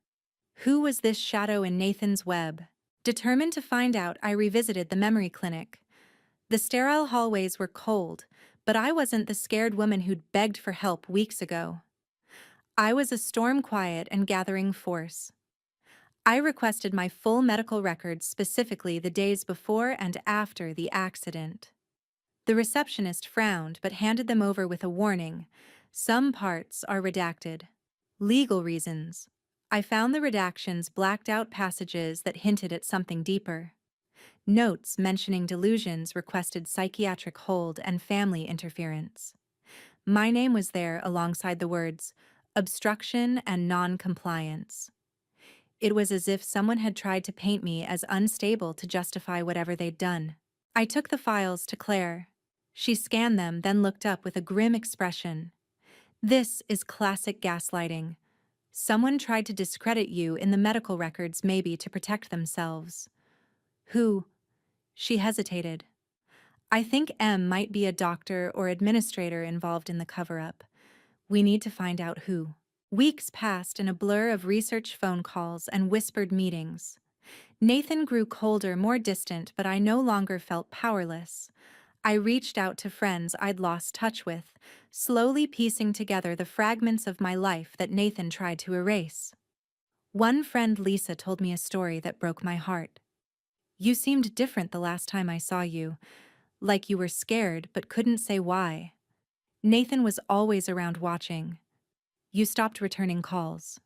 Who was this shadow in Nathan's web? Determined to find out, I revisited the memory clinic. The sterile hallways were cold, but I wasn't the scared woman who'd begged for help weeks ago. I was a storm quiet and gathering force. I requested my full medical records, specifically the days before and after the accident. The receptionist frowned but handed them over with a warning. Some parts are redacted. Legal reasons. I found the redactions blacked out passages that hinted at something deeper. Notes mentioning delusions requested psychiatric hold and family interference. My name was there alongside the words, obstruction and non-compliance. It was as if someone had tried to paint me as unstable to justify whatever they'd done. I took the files to Claire. She scanned them, then looked up with a grim expression. This is classic gaslighting. Someone tried to discredit you in the medical records, maybe to protect themselves. Who? She hesitated. I think M might be a doctor or administrator involved in the cover-up. We need to find out who. Weeks passed in a blur of research phone calls and whispered meetings. Nathan grew colder, more distant, but I no longer felt powerless. I reached out to friends I'd lost touch with, slowly piecing together the fragments of my life that Nathan tried to erase. One friend, Lisa, told me a story that broke my heart. You seemed different the last time I saw you, like you were scared but couldn't say why. Nathan was always around watching. You stopped returning calls.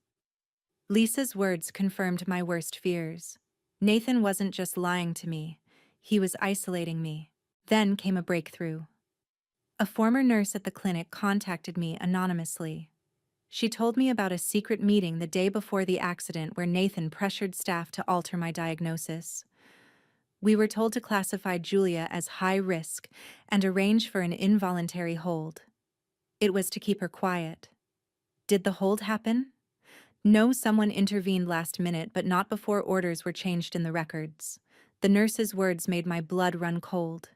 Lisa's words confirmed my worst fears. Nathan wasn't just lying to me, he was isolating me. Then came a breakthrough. A former nurse at the clinic contacted me anonymously. She told me about a secret meeting the day before the accident where Nathan pressured staff to alter my diagnosis. We were told to classify Julia as high risk and arrange for an involuntary hold. It was to keep her quiet. Did the hold happen? No, someone intervened last minute, but not before orders were changed in the records. The nurse's words made my blood run cold.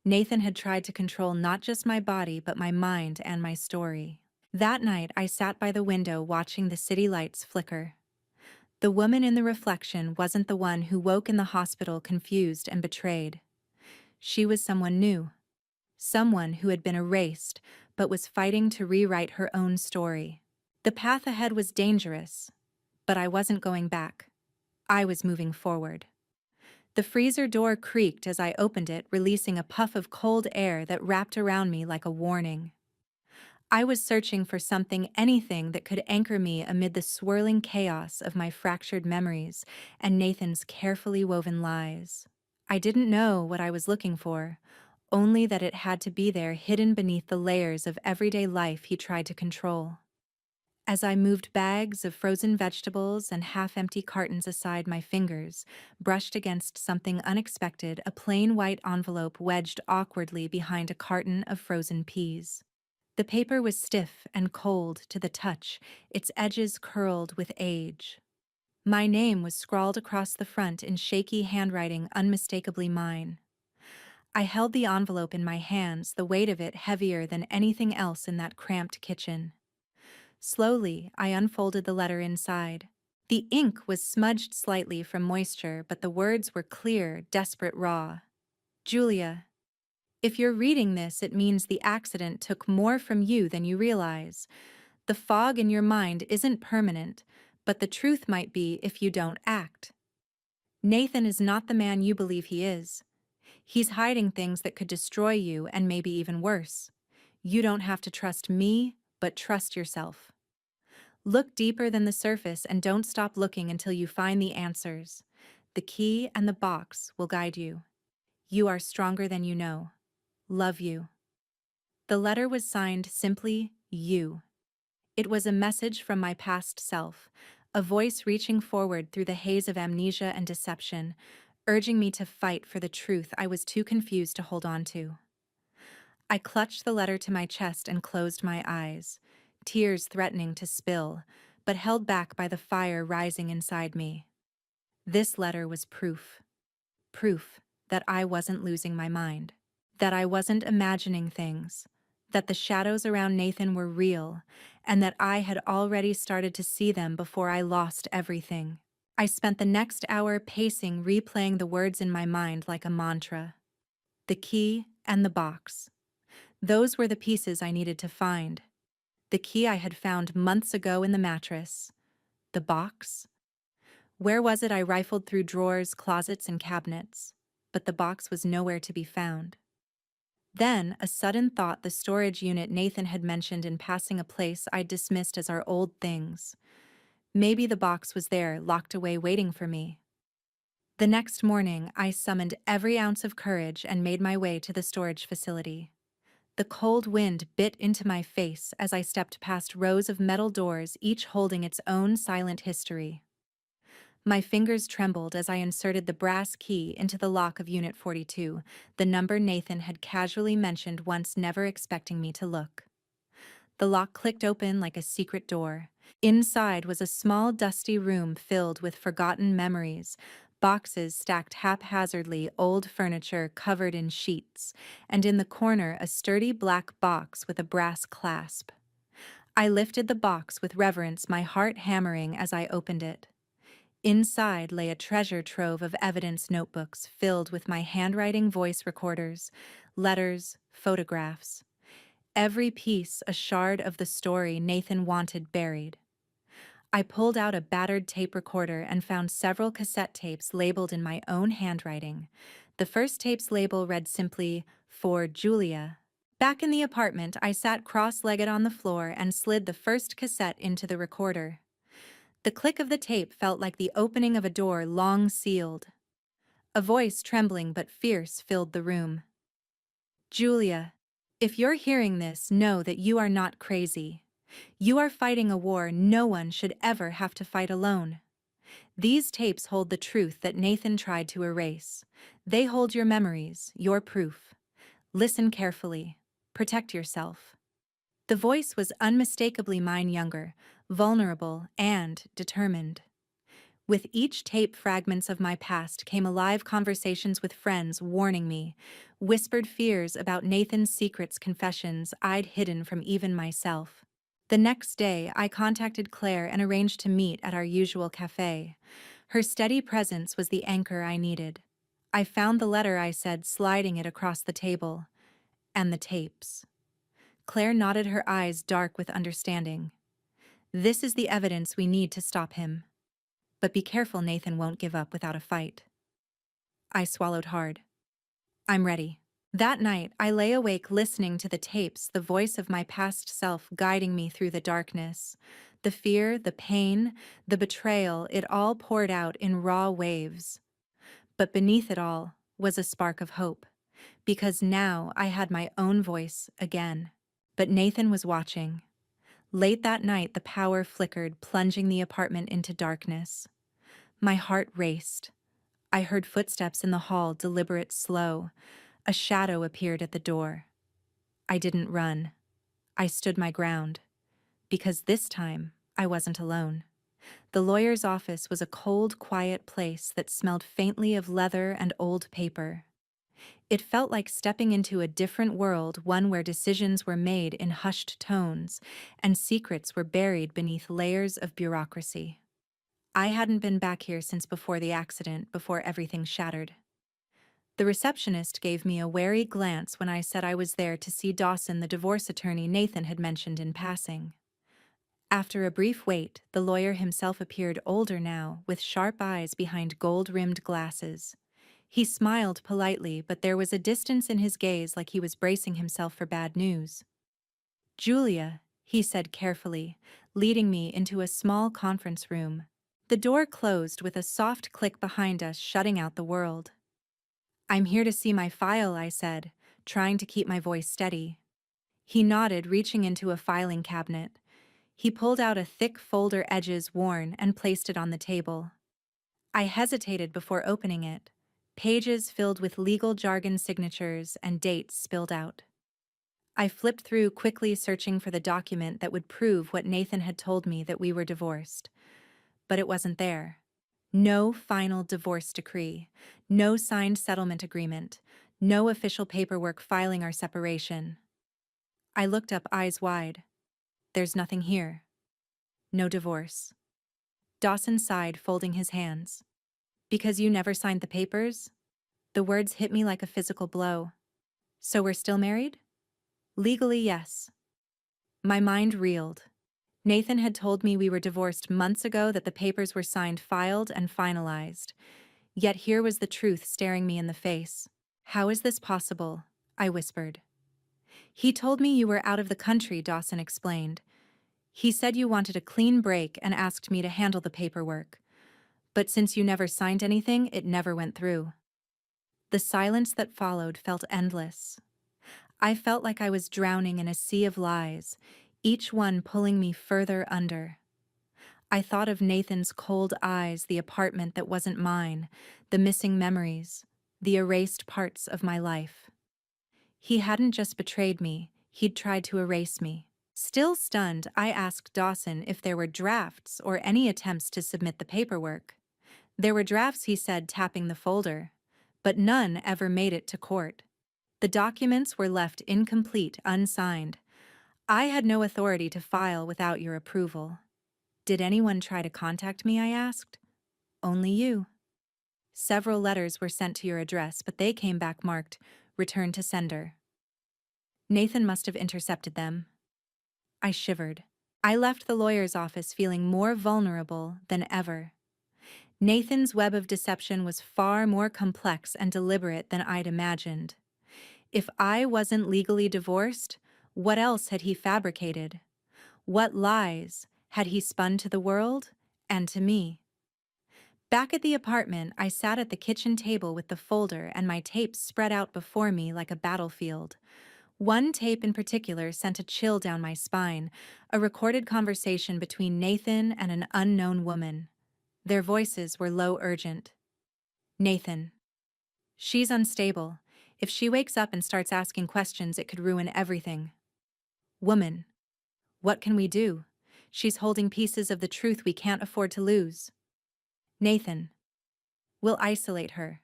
Nathan had tried to control not just my body, but my mind and my story. That night, I sat by the window watching the city lights flicker. The woman in the reflection wasn't the one who woke in the hospital confused and betrayed. She was someone new. Someone who had been erased, but was fighting to rewrite her own story. The path ahead was dangerous, but I wasn't going back. I was moving forward. The freezer door creaked as I opened it, releasing a puff of cold air that wrapped around me like a warning. I was searching for something, anything that could anchor me amid the swirling chaos of my fractured memories and Nathan's carefully woven lies. I didn't know what I was looking for, only that it had to be there, hidden beneath the layers of everyday life he tried to control. As I moved bags of frozen vegetables and half-empty cartons aside, my fingers brushed against something unexpected, a plain white envelope wedged awkwardly behind a carton of frozen peas. The paper was stiff and cold to the touch, its edges curled with age. My name was scrawled across the front in shaky handwriting, unmistakably mine. I held the envelope in my hands, the weight of it heavier than anything else in that cramped kitchen. Slowly, I unfolded the letter inside. The ink was smudged slightly from moisture, but the words were clear, desperate, raw. Julia, if you're reading this, it means the accident took more from you than you realize. The fog in your mind isn't permanent, but the truth might be if you don't act. Nathan is not the man you believe he is. He's hiding things that could destroy you and maybe even worse. You don't have to trust me, but trust yourself. Look deeper than the surface and don't stop looking until you find the answers. The key and the box will guide you. You are stronger than you know. Love you. The letter was signed simply, You. It was a message from my past self, a voice reaching forward through the haze of amnesia and deception, urging me to fight for the truth I was too confused to hold on to. I clutched the letter to my chest and closed my eyes, tears threatening to spill, but held back by the fire rising inside me. This letter was proof. Proof that I wasn't losing my mind, that I wasn't imagining things, that the shadows around Nathan were real, and that I had already started to see them before I lost everything. I spent the next hour pacing, replaying the words in my mind like a mantra. The key and the box. Those were the pieces I needed to find. The key I had found months ago in the mattress. The box? Where was it? I rifled through drawers, closets, and cabinets, but the box was nowhere to be found. Then, a sudden thought, the storage unit Nathan had mentioned in passing, a place I'd dismissed as our old things. Maybe the box was there, locked away, waiting for me. The next morning, I summoned every ounce of courage and made my way to the storage facility. The cold wind bit into my face as I stepped past rows of metal doors, each holding its own silent history. My fingers trembled as I inserted the brass key into the lock of Unit 42, the number Nathan had casually mentioned once, never expecting me to look. The lock clicked open like a secret door. Inside was a small, dusty room filled with forgotten memories, boxes stacked haphazardly, old furniture covered in sheets, and in the corner a sturdy black box with a brass clasp. I lifted the box with reverence, my heart hammering as I opened it. Inside lay a treasure trove of evidence notebooks filled with my handwriting, voice recorders, letters, photographs. Every piece a shard of the story Nathan wanted buried. I pulled out a battered tape recorder and found several cassette tapes labeled in my own handwriting. The first tape's label read simply, "For Julia." Back in the apartment, I sat cross-legged on the floor and slid the first cassette into the recorder. The click of the tape felt like the opening of a door long sealed. A voice, trembling but fierce, filled the room. "Julia, if you're hearing this, know that you are not crazy. You are fighting a war no one should ever have to fight alone. These tapes hold the truth that Nathan tried to erase. They hold your memories, your proof. Listen carefully. Protect yourself." The voice was unmistakably mine, younger, vulnerable, and determined. With each tape, fragments of my past came alive, conversations with friends warning me, whispered fears about Nathan's secrets, confessions I'd hidden from even myself. The next day, I contacted Claire and arranged to meet at our usual cafe. Her steady presence was the anchor I needed. I found the letter, I said, sliding it across the table. And the tapes. Claire nodded, her eyes dark with understanding. "This is the evidence we need to stop him. But be careful, Nathan won't give up without a fight." I swallowed hard. "I'm ready." That night, I lay awake listening to the tapes, the voice of my past self guiding me through the darkness. The fear, the pain, the betrayal, it all poured out in raw waves. But beneath it all was a spark of hope, because now I had my own voice again. But Nathan was watching. Late that night, the power flickered, plunging the apartment into darkness. My heart raced. I heard footsteps in the hall, deliberate, slow. A shadow appeared at the door. I didn't run. I stood my ground. Because this time, I wasn't alone. The lawyer's office was a cold, quiet place that smelled faintly of leather and old paper. It felt like stepping into a different world, one where decisions were made in hushed tones and secrets were buried beneath layers of bureaucracy. I hadn't been back here since before the accident, before everything shattered. The receptionist gave me a wary glance when I said I was there to see Dawson, the divorce attorney Nathan had mentioned in passing. After a brief wait, the lawyer himself appeared, older now, with sharp eyes behind gold-rimmed glasses. He smiled politely, but there was a distance in his gaze, like he was bracing himself for bad news. "Julia," he said carefully, leading me into a small conference room. The door closed with a soft click behind us, shutting out the world. "I'm here to see my file," I said, trying to keep my voice steady. He nodded, reaching into a filing cabinet. He pulled out a thick folder, edges worn, and placed it on the table. I hesitated before opening it. Pages filled with legal jargon, signatures, and dates spilled out. I flipped through quickly, searching for the document that would prove what Nathan had told me, that we were divorced. But it wasn't there. No final divorce decree, no signed settlement agreement, no official paperwork filing our separation. I looked up, eyes wide. "There's nothing here. No divorce." Dawson sighed, folding his hands. "Because you never signed the papers?" The words hit me like a physical blow. "So we're still married?" "Legally, yes." My mind reeled. Nathan had told me we were divorced months ago, that the papers were signed, filed, and finalized. Yet here was the truth staring me in the face. "How is this possible?" I whispered. "He told me you were out of the country," Dawson explained. "He said you wanted a clean break and asked me to handle the paperwork. But since you never signed anything, it never went through." The silence that followed felt endless. I felt like I was drowning in a sea of lies, each one pulling me further under. I thought of Nathan's cold eyes, the apartment that wasn't mine, the missing memories, the erased parts of my life. He hadn't just betrayed me, he'd tried to erase me. Still stunned, I asked Dawson if there were drafts or any attempts to submit the paperwork. "There were drafts," he said, tapping the folder, "but none ever made it to court. The documents were left incomplete, unsigned. I had no authority to file without your approval." "Did anyone try to contact me?" I asked. "Only you. Several letters were sent to your address, but they came back marked, 'Return to sender.' Nathan must have intercepted them." I shivered. I left the lawyer's office feeling more vulnerable than ever. Nathan's web of deception was far more complex and deliberate than I'd imagined. If I wasn't legally divorced, what else had he fabricated? What lies had he spun to the world and to me? Back at the apartment, I sat at the kitchen table with the folder and my tapes spread out before me like a battlefield. One tape in particular sent a chill down my spine, a recorded conversation between Nathan and an unknown woman. Their voices were low, urgent. "Nathan, she's unstable. If she wakes up and starts asking questions, it could ruin everything." "Woman, what can we do? She's holding pieces of the truth we can't afford to lose." "Nathan, we'll isolate her,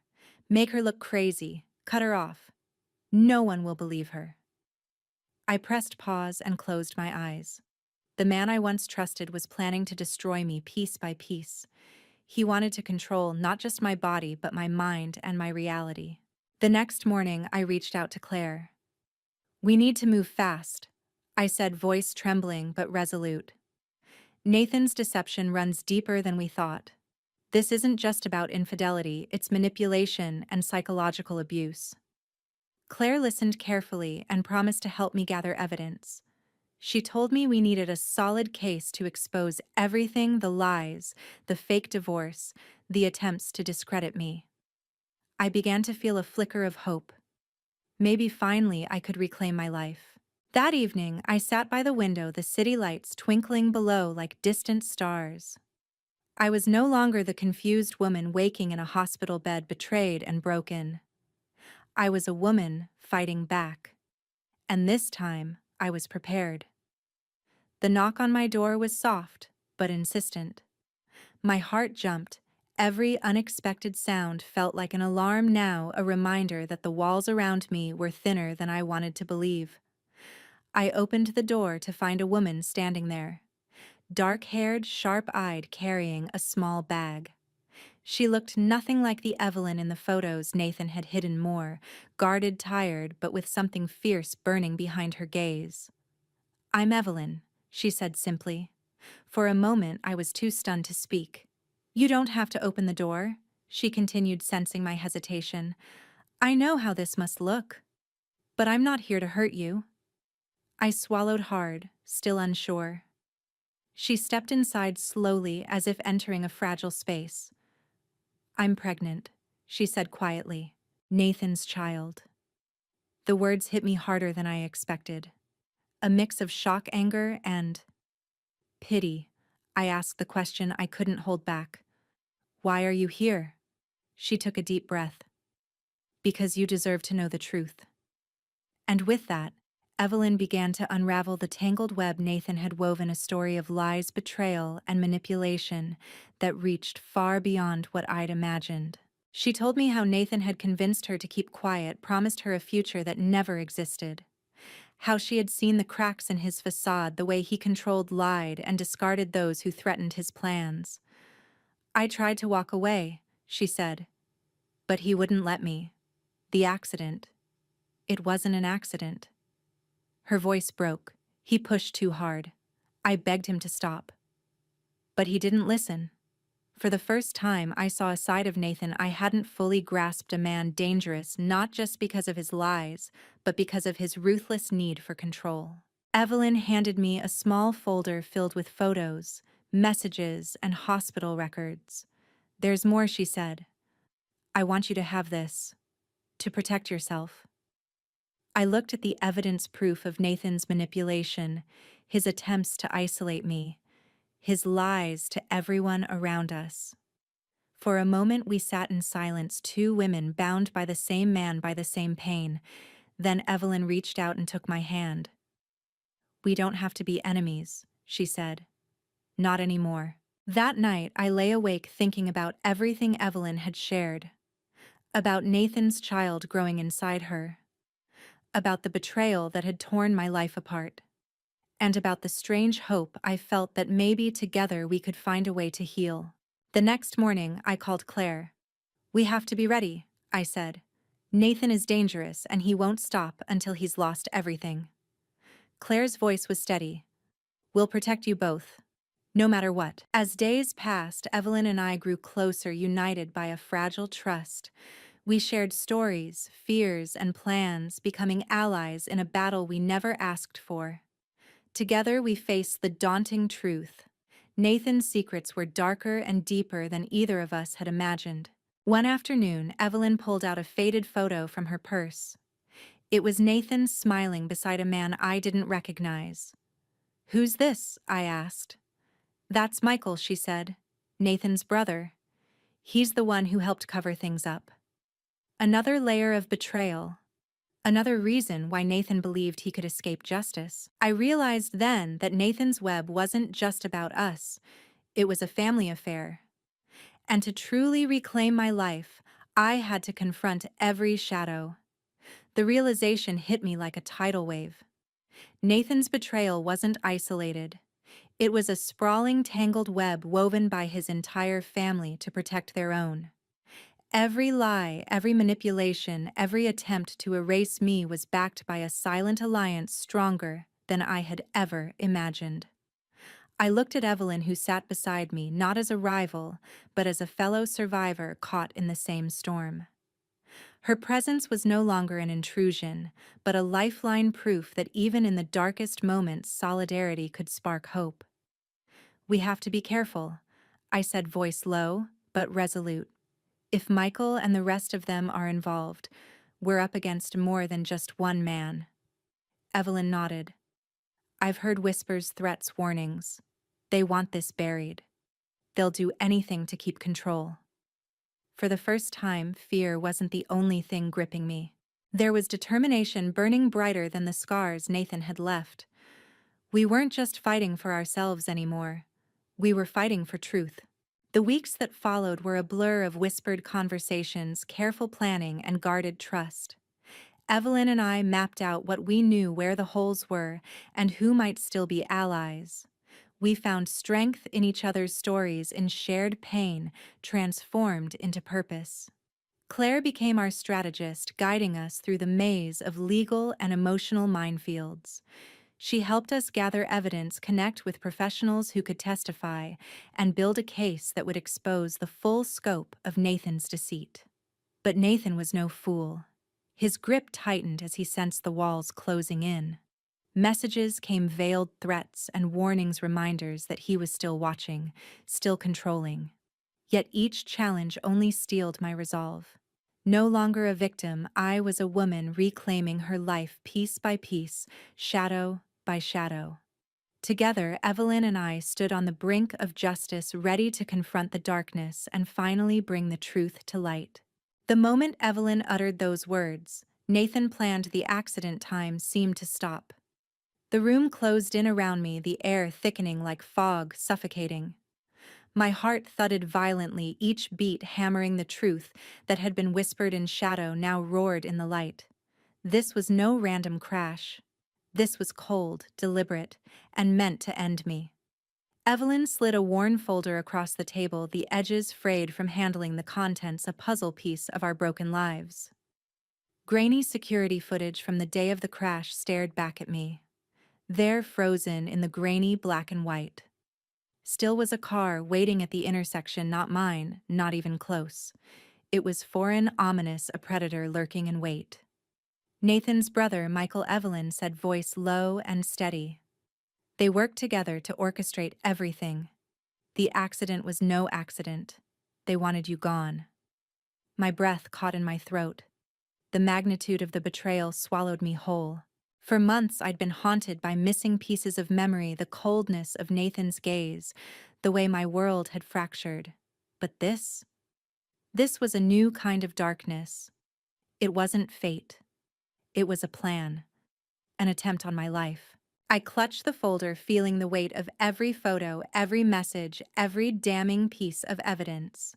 make her look crazy, cut her off. No one will believe her." I pressed pause and closed my eyes. The man I once trusted was planning to destroy me piece by piece. He wanted to control not just my body, but my mind and my reality. The next morning, I reached out to Claire. "We need to move fast," I said, voice trembling but resolute. "Nathan's deception runs deeper than we thought. This isn't just about infidelity, it's manipulation and psychological abuse." Claire listened carefully and promised to help me gather evidence. She told me we needed a solid case to expose everything: the lies, the fake divorce, the attempts to discredit me. I began to feel a flicker of hope. Maybe finally I could reclaim my life. That evening, I sat by the window, the city lights twinkling below like distant stars. I was no longer the confused woman waking in a hospital bed, betrayed and broken. I was a woman fighting back. And this time, I was prepared. The knock on my door was soft, but insistent. My heart jumped. Every unexpected sound felt like an alarm now, a reminder that the walls around me were thinner than I wanted to believe. I opened the door to find a woman standing there, dark-haired, sharp-eyed, carrying a small bag. She looked nothing like the Evelyn in the photos Nathan had hidden, more guarded, tired, but with something fierce burning behind her gaze. "I'm Evelyn," she said simply. For a moment, I was too stunned to speak. "You don't have to open the door," she continued, sensing my hesitation. "I know how this must look. But I'm not here to hurt you." I swallowed hard, still unsure. She stepped inside slowly, as if entering a fragile space. "I'm pregnant," she said quietly. "Nathan's child." The words hit me harder than I expected. A mix of shock, anger, and pity. I asked the question I couldn't hold back. "Why are you here?" She took a deep breath. "Because you deserve to know the truth." And with that, Evelyn began to unravel the tangled web Nathan had woven, a story of lies, betrayal, and manipulation that reached far beyond what I'd imagined. She told me how Nathan had convinced her to keep quiet, promised her a future that never existed. How she had seen the cracks in his facade, the way he controlled, lied, and discarded those who threatened his plans. "I tried to walk away," she said, "but he wouldn't let me. The accident. It wasn't an accident." Her voice broke. "He pushed too hard. I begged him to stop. But he didn't listen. For the first time, I saw a side of Nathan I hadn't fully grasped, a man dangerous not just because of his lies, but because of his ruthless need for control. Evelyn handed me a small folder filled with photos, messages, and hospital records. "There's more," she said. "I want you to have this, to protect yourself." I looked at the evidence proof of Nathan's manipulation, his attempts to isolate me, his lies to everyone around us. For a moment we sat in silence, two women bound by the same man, by the same pain. Then Evelyn reached out and took my hand. "We don't have to be enemies," she said. "Not anymore." That night I lay awake thinking about everything Evelyn had shared. About Nathan's child growing inside her. About the betrayal that had torn my life apart. And about the strange hope I felt that maybe together we could find a way to heal. The next morning I called Claire. "We have to be ready," I said. "Nathan is dangerous and he won't stop until he's lost everything." Claire's voice was steady. "We'll protect you both, no matter what." As days passed, Evelyn and I grew closer, united by a fragile trust. We shared stories, fears, and plans, becoming allies in a battle we never asked for. Together we faced the daunting truth. Nathan's secrets were darker and deeper than either of us had imagined. One afternoon, Evelyn pulled out a faded photo from her purse. It was Nathan smiling beside a man I didn't recognize. "Who's this?" I asked. "That's Michael," she said. "Nathan's brother. He's the one who helped cover things up." Another layer of betrayal. Another reason why Nathan believed he could escape justice. I realized then that Nathan's web wasn't just about us. It was a family affair. And to truly reclaim my life, I had to confront every shadow. The realization hit me like a tidal wave. Nathan's betrayal wasn't isolated. It was a sprawling, tangled web woven by his entire family to protect their own. Every lie, every manipulation, every attempt to erase me was backed by a silent alliance stronger than I had ever imagined. I looked at Evelyn, who sat beside me, not as a rival, but as a fellow survivor caught in the same storm. Her presence was no longer an intrusion, but a lifeline, proof that even in the darkest moments, solidarity could spark hope. "We have to be careful," I said, voice low, but resolute. "If Michael and the rest of them are involved, we're up against more than just one man." Evelyn nodded. "I've heard whispers, threats, warnings. They want this buried. They'll do anything to keep control." For the first time, fear wasn't the only thing gripping me. There was determination burning brighter than the scars Nathan had left. We weren't just fighting for ourselves anymore. We were fighting for truth. The weeks that followed were a blur of whispered conversations, careful planning, and guarded trust. Evelyn and I mapped out what we knew, where the holes were, and who might still be allies. We found strength in each other's stories, in shared pain, transformed into purpose. Claire became our strategist, guiding us through the maze of legal and emotional minefields. She helped us gather evidence, connect with professionals who could testify, and build a case that would expose the full scope of Nathan's deceit. But Nathan was no fool. His grip tightened as he sensed the walls closing in. Messages came, veiled threats and warnings, reminders that he was still watching, still controlling. Yet each challenge only steeled my resolve. No longer a victim, I was a woman reclaiming her life piece by piece, shadow by shadow. Together, Evelyn and I stood on the brink of justice, ready to confront the darkness and finally bring the truth to light. The moment Evelyn uttered those words, Nathan planned, the accident time seemed to stop. The room closed in around me, the air thickening like fog, suffocating. My heart thudded violently, each beat hammering the truth that had been whispered in shadow, now roared in the light. This was no random crash. This was cold, deliberate, and meant to end me. Evelyn slid a worn folder across the table, the edges frayed from handling the contents, a puzzle piece of our broken lives. Grainy security footage from the day of the crash stared back at me. There, frozen in the grainy black and white. Still was a car waiting at the intersection, not mine, not even close. It was foreign, ominous, a predator lurking in wait. Nathan's brother, Michael Evelyn, said, voice low and steady. They worked together to orchestrate everything. The accident was no accident. They wanted you gone. My breath caught in my throat. The magnitude of the betrayal swallowed me whole. For months I'd been haunted by missing pieces of memory, the coldness of Nathan's gaze, the way my world had fractured. But this was a new kind of darkness. It wasn't fate. It was a plan, an attempt on my life. I clutched the folder, feeling the weight of every photo, every message, every damning piece of evidence.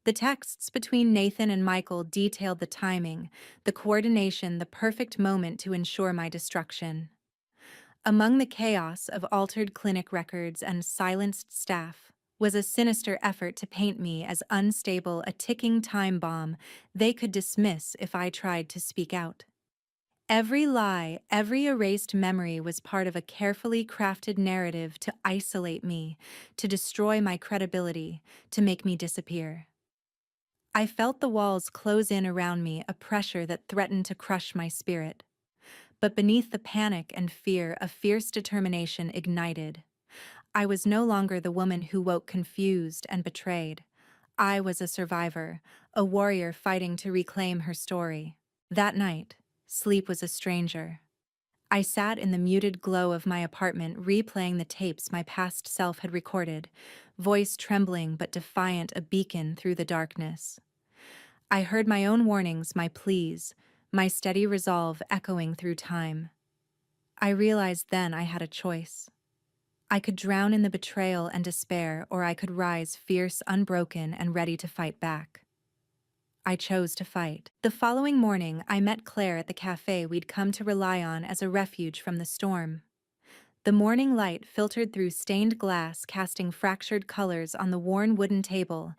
The texts between Nathan and Michael detailed the timing, the coordination, the perfect moment to ensure my destruction. Among the chaos of altered clinic records and silenced staff was a sinister effort to paint me as unstable, a ticking time bomb they could dismiss if I tried to speak out. Every lie, every erased memory was part of a carefully crafted narrative to isolate me, to destroy my credibility, to make me disappear. I felt the walls close in around me, a pressure that threatened to crush my spirit. But beneath the panic and fear, a fierce determination ignited. I was no longer the woman who woke confused and betrayed. I was a survivor, a warrior fighting to reclaim her story. That night, sleep was a stranger. I sat in the muted glow of my apartment, replaying the tapes my past self had recorded, voice trembling but defiant, a beacon through the darkness. I heard my own warnings, my pleas, my steady resolve echoing through time. I realized then I had a choice. I could drown in the betrayal and despair, or I could rise fierce, unbroken, and ready to fight back. I chose to fight. The following morning, I met Claire at the cafe we'd come to rely on as a refuge from the storm. The morning light filtered through stained glass, casting fractured colors on the worn wooden table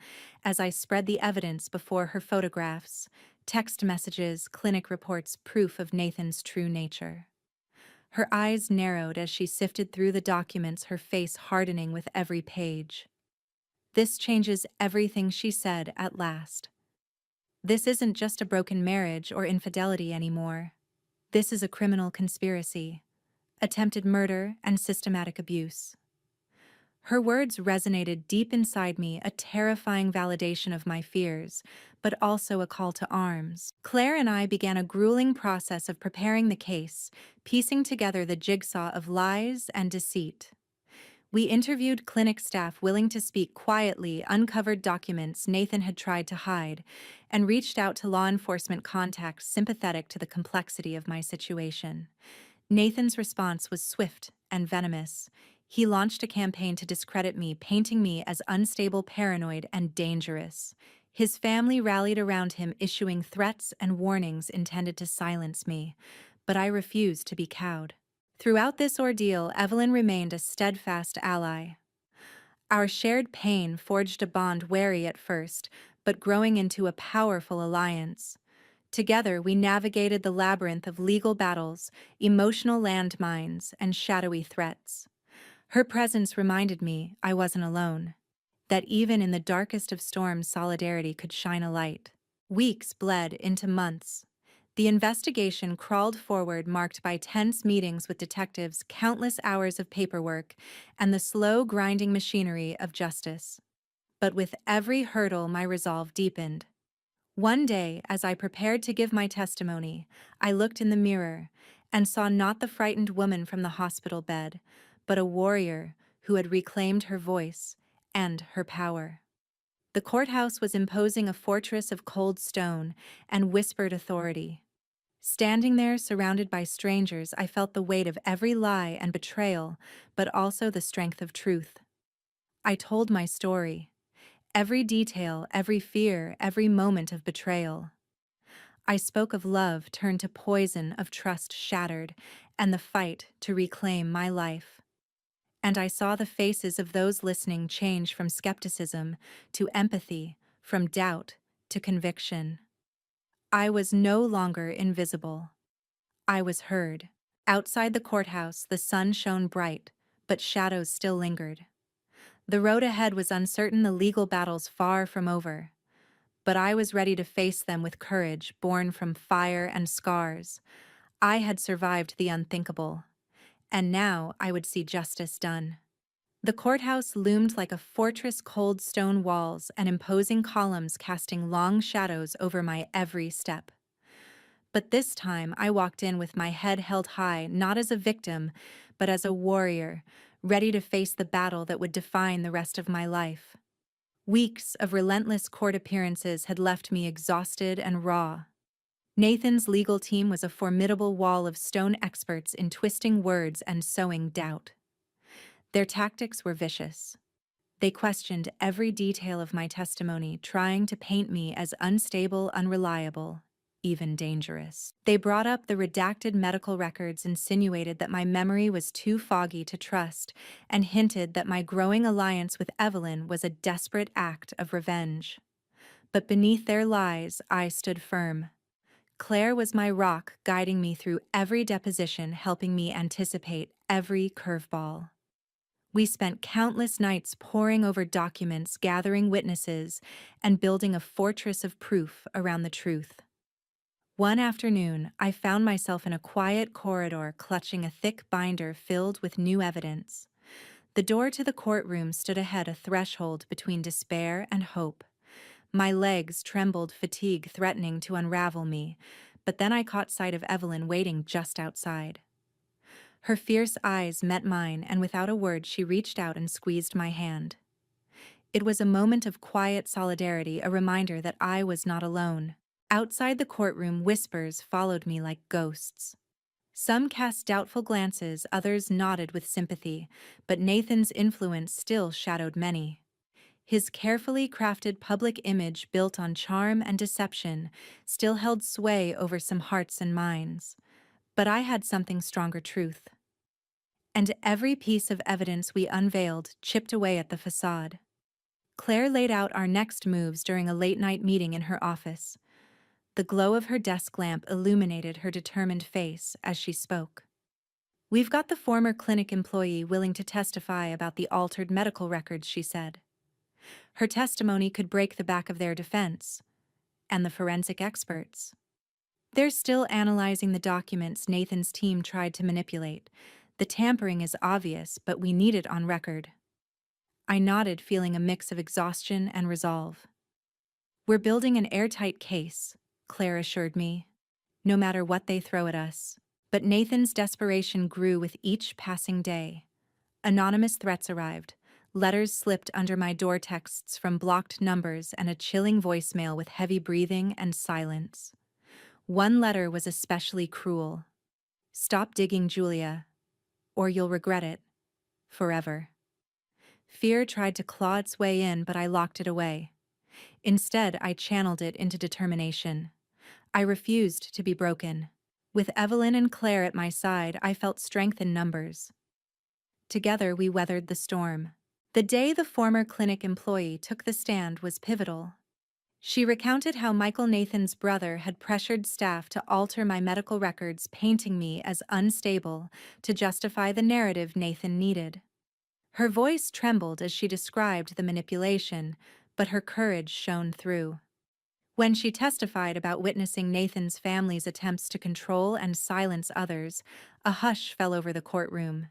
as I spread the evidence before her: photographs, text messages, clinic reports, proof of Nathan's true nature. Her eyes narrowed as she sifted through the documents, her face hardening with every page. This changes everything, she said at last. This isn't just a broken marriage or infidelity anymore. This is a criminal conspiracy, attempted murder, and systematic abuse. Her words resonated deep inside me, a terrifying validation of my fears, but also a call to arms. Claire and I began a grueling process of preparing the case, piecing together the jigsaw of lies and deceit. We interviewed clinic staff willing to speak quietly, uncovered documents Nathan had tried to hide, and reached out to law enforcement contacts sympathetic to the complexity of my situation. Nathan's response was swift and venomous. He launched a campaign to discredit me, painting me as unstable, paranoid, and dangerous. His family rallied around him, issuing threats and warnings intended to silence me, but I refused to be cowed. Throughout this ordeal, Evelyn remained a steadfast ally. Our shared pain forged a bond wary at first, but growing into a powerful alliance. Together, we navigated the labyrinth of legal battles, emotional landmines, and shadowy threats. Her presence reminded me I wasn't alone, that even in the darkest of storms, solidarity could shine a light. Weeks bled into months. The investigation crawled forward, marked by tense meetings with detectives, countless hours of paperwork, and the slow, grinding machinery of justice. But with every hurdle, my resolve deepened. One day, as I prepared to give my testimony, I looked in the mirror and saw not the frightened woman from the hospital bed, but a warrior who had reclaimed her voice and her power. The courthouse was imposing, a fortress of cold stone and whispered authority. Standing there, surrounded by strangers, I felt the weight of every lie and betrayal, but also the strength of truth. I told my story. Every detail, every fear, every moment of betrayal. I spoke of love turned to poison, of trust shattered, and the fight to reclaim my life. And I saw the faces of those listening change from skepticism to empathy, from doubt to conviction. I was no longer invisible. I was heard. Outside the courthouse, the sun shone bright, but shadows still lingered. The road ahead was uncertain, the legal battles far from over. But I was ready to face them with courage born from fire and scars. I had survived the unthinkable, and now I would see justice done. The courthouse loomed like a fortress, cold stone walls and imposing columns casting long shadows over my every step. But this time I walked in with my head held high, not as a victim, but as a warrior, ready to face the battle that would define the rest of my life. Weeks of relentless court appearances had left me exhausted and raw. Nathan's legal team was a formidable wall of stone experts in twisting words and sowing doubt. Their tactics were vicious. They questioned every detail of my testimony, trying to paint me as unstable, unreliable, even dangerous. They brought up the redacted medical records, insinuated that my memory was too foggy to trust, and hinted that my growing alliance with Evelyn was a desperate act of revenge. But beneath their lies, I stood firm. Claire was my rock, guiding me through every deposition, helping me anticipate every curveball. We spent countless nights poring over documents, gathering witnesses, and building a fortress of proof around the truth. One afternoon, I found myself in a quiet corridor clutching a thick binder filled with new evidence. The door to the courtroom stood ahead, a threshold between despair and hope. My legs trembled, fatigue threatening to unravel me, but then I caught sight of Evelyn waiting just outside. Her fierce eyes met mine, and without a word she reached out and squeezed my hand. It was a moment of quiet solidarity, a reminder that I was not alone. Outside the courtroom, whispers followed me like ghosts. Some cast doubtful glances, others nodded with sympathy, but Nathan's influence still shadowed many. His carefully crafted public image, built on charm and deception, still held sway over some hearts and minds. But I had something stronger: truth. And every piece of evidence we unveiled chipped away at the facade. Claire laid out our next moves during a late-night meeting in her office. The glow of her desk lamp illuminated her determined face as she spoke. "We've got the former clinic employee willing to testify about the altered medical records," she said. Her testimony could break the back of their defense. And the forensic experts? They're still analyzing the documents Nathan's team tried to manipulate. The tampering is obvious, but we need it on record. I nodded, feeling a mix of exhaustion and resolve. "We're building an airtight case," Claire assured me, "no matter what they throw at us." But Nathan's desperation grew with each passing day. Anonymous threats arrived. Letters slipped under my door, texts from blocked numbers, and a chilling voicemail with heavy breathing and silence. One letter was especially cruel. "Stop digging, Julia, or you'll regret it. Forever." Fear tried to claw its way in, but I locked it away. Instead, I channeled it into determination. I refused to be broken. With Evelyn and Claire at my side, I felt strength in numbers. Together, we weathered the storm. The day the former clinic employee took the stand was pivotal. She recounted how Michael, Nathan's brother, had pressured staff to alter my medical records, painting me as unstable to justify the narrative Nathan needed. Her voice trembled as she described the manipulation, but her courage shone through. When she testified about witnessing Nathan's family's attempts to control and silence others, a hush fell over the courtroom.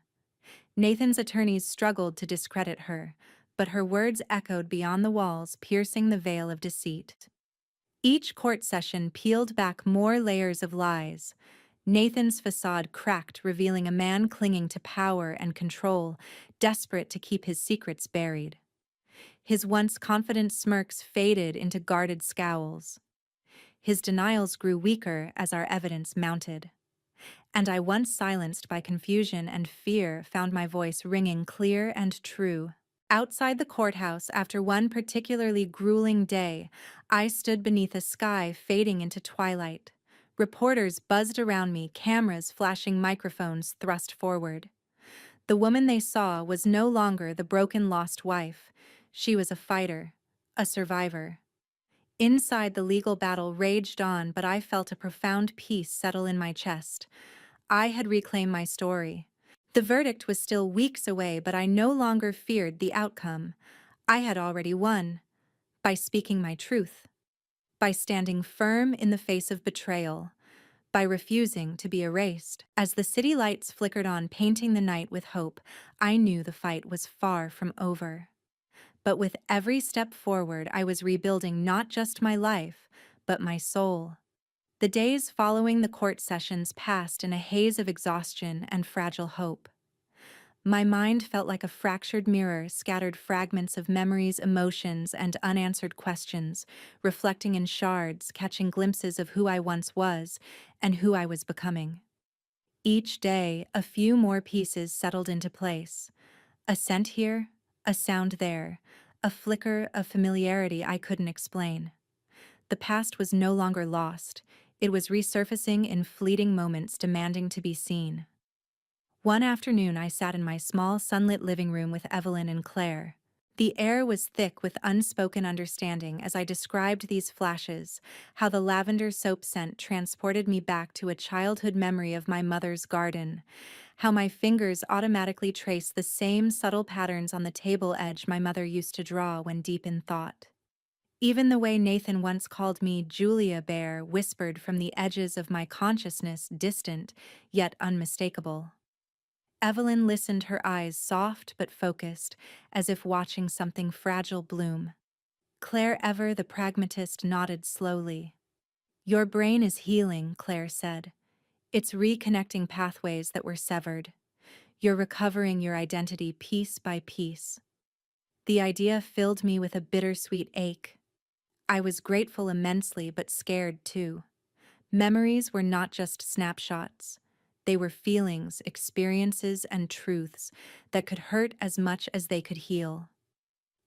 Nathan's attorneys struggled to discredit her, but her words echoed beyond the walls, piercing the veil of deceit. Each court session peeled back more layers of lies. Nathan's facade cracked, revealing a man clinging to power and control, desperate to keep his secrets buried. His once confident smirks faded into guarded scowls. His denials grew weaker as our evidence mounted. And I, once silenced by confusion and fear, found my voice ringing clear and true. Outside the courthouse, after one particularly grueling day, I stood beneath a sky fading into twilight. Reporters buzzed around me, cameras flashing, microphones thrust forward. The woman they saw was no longer the broken, lost wife. She was a fighter, a survivor. Inside, the legal battle raged on, but I felt a profound peace settle in my chest. I had reclaimed my story. The verdict was still weeks away, but I no longer feared the outcome. I had already won. By speaking my truth. By standing firm in the face of betrayal. By refusing to be erased. As the city lights flickered on, painting the night with hope, I knew the fight was far from over. But with every step forward, I was rebuilding not just my life, but my soul. The days following the court sessions passed in a haze of exhaustion and fragile hope. My mind felt like a fractured mirror, scattered fragments of memories, emotions, and unanswered questions, reflecting in shards, catching glimpses of who I once was and who I was becoming. Each day, a few more pieces settled into place. A scent here, a sound there, a flicker of familiarity I couldn't explain. The past was no longer lost. It was resurfacing in fleeting moments, demanding to be seen. One afternoon, I sat in my small, sunlit living room with Evelyn and Claire. The air was thick with unspoken understanding as I described these flashes, how the lavender soap scent transported me back to a childhood memory of my mother's garden, how my fingers automatically traced the same subtle patterns on the table edge my mother used to draw when deep in thought. Even the way Nathan once called me Julia Bear whispered from the edges of my consciousness, distant, yet unmistakable. Evelyn listened, her eyes soft but focused, as if watching something fragile bloom. Claire, ever the pragmatist, nodded slowly. "Your brain is healing," Claire said. "It's reconnecting pathways that were severed. You're recovering your identity piece by piece." The idea filled me with a bittersweet ache. I was grateful immensely, but scared too. Memories were not just snapshots. They were feelings, experiences, and truths that could hurt as much as they could heal.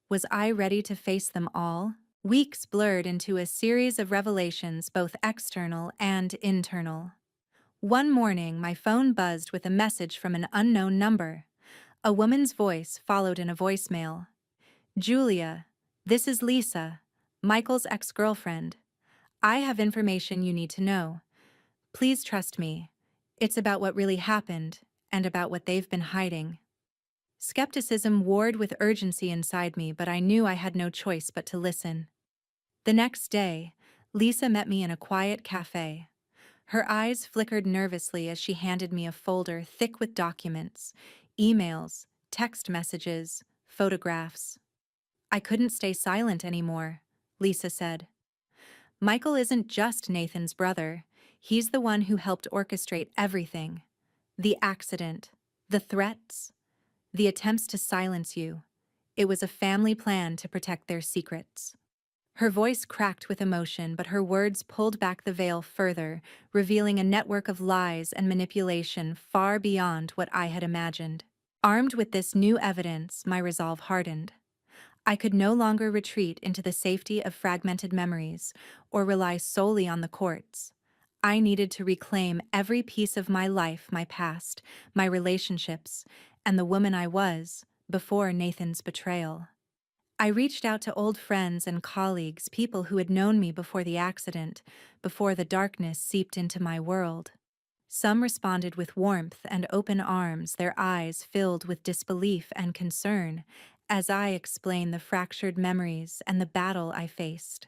Was I ready to face them all? Weeks blurred into a series of revelations, both external and internal. One morning, my phone buzzed with a message from an unknown number. A woman's voice followed in a voicemail. "Julia, this is Lisa, Michael's ex-girlfriend. I have information you need to know. Please trust me. It's about what really happened, and about what they've been hiding." Skepticism warred with urgency inside me, but I knew I had no choice but to listen. The next day, Lisa met me in a quiet cafe. Her eyes flickered nervously as she handed me a folder thick with documents, emails, text messages, photographs. "I couldn't stay silent anymore," Lisa said. "Michael isn't just Nathan's brother. He's the one who helped orchestrate everything. The accident, the threats, the attempts to silence you. It was a family plan to protect their secrets." Her voice cracked with emotion, but her words pulled back the veil further, revealing a network of lies and manipulation far beyond what I had imagined. Armed with this new evidence, my resolve hardened. I could no longer retreat into the safety of fragmented memories or rely solely on the courts. I needed to reclaim every piece of my life, my past, my relationships, and the woman I was before Nathan's betrayal. I reached out to old friends and colleagues, people who had known me before the accident, before the darkness seeped into my world. Some responded with warmth and open arms, their eyes filled with disbelief and concern, as I explained the fractured memories and the battle I faced.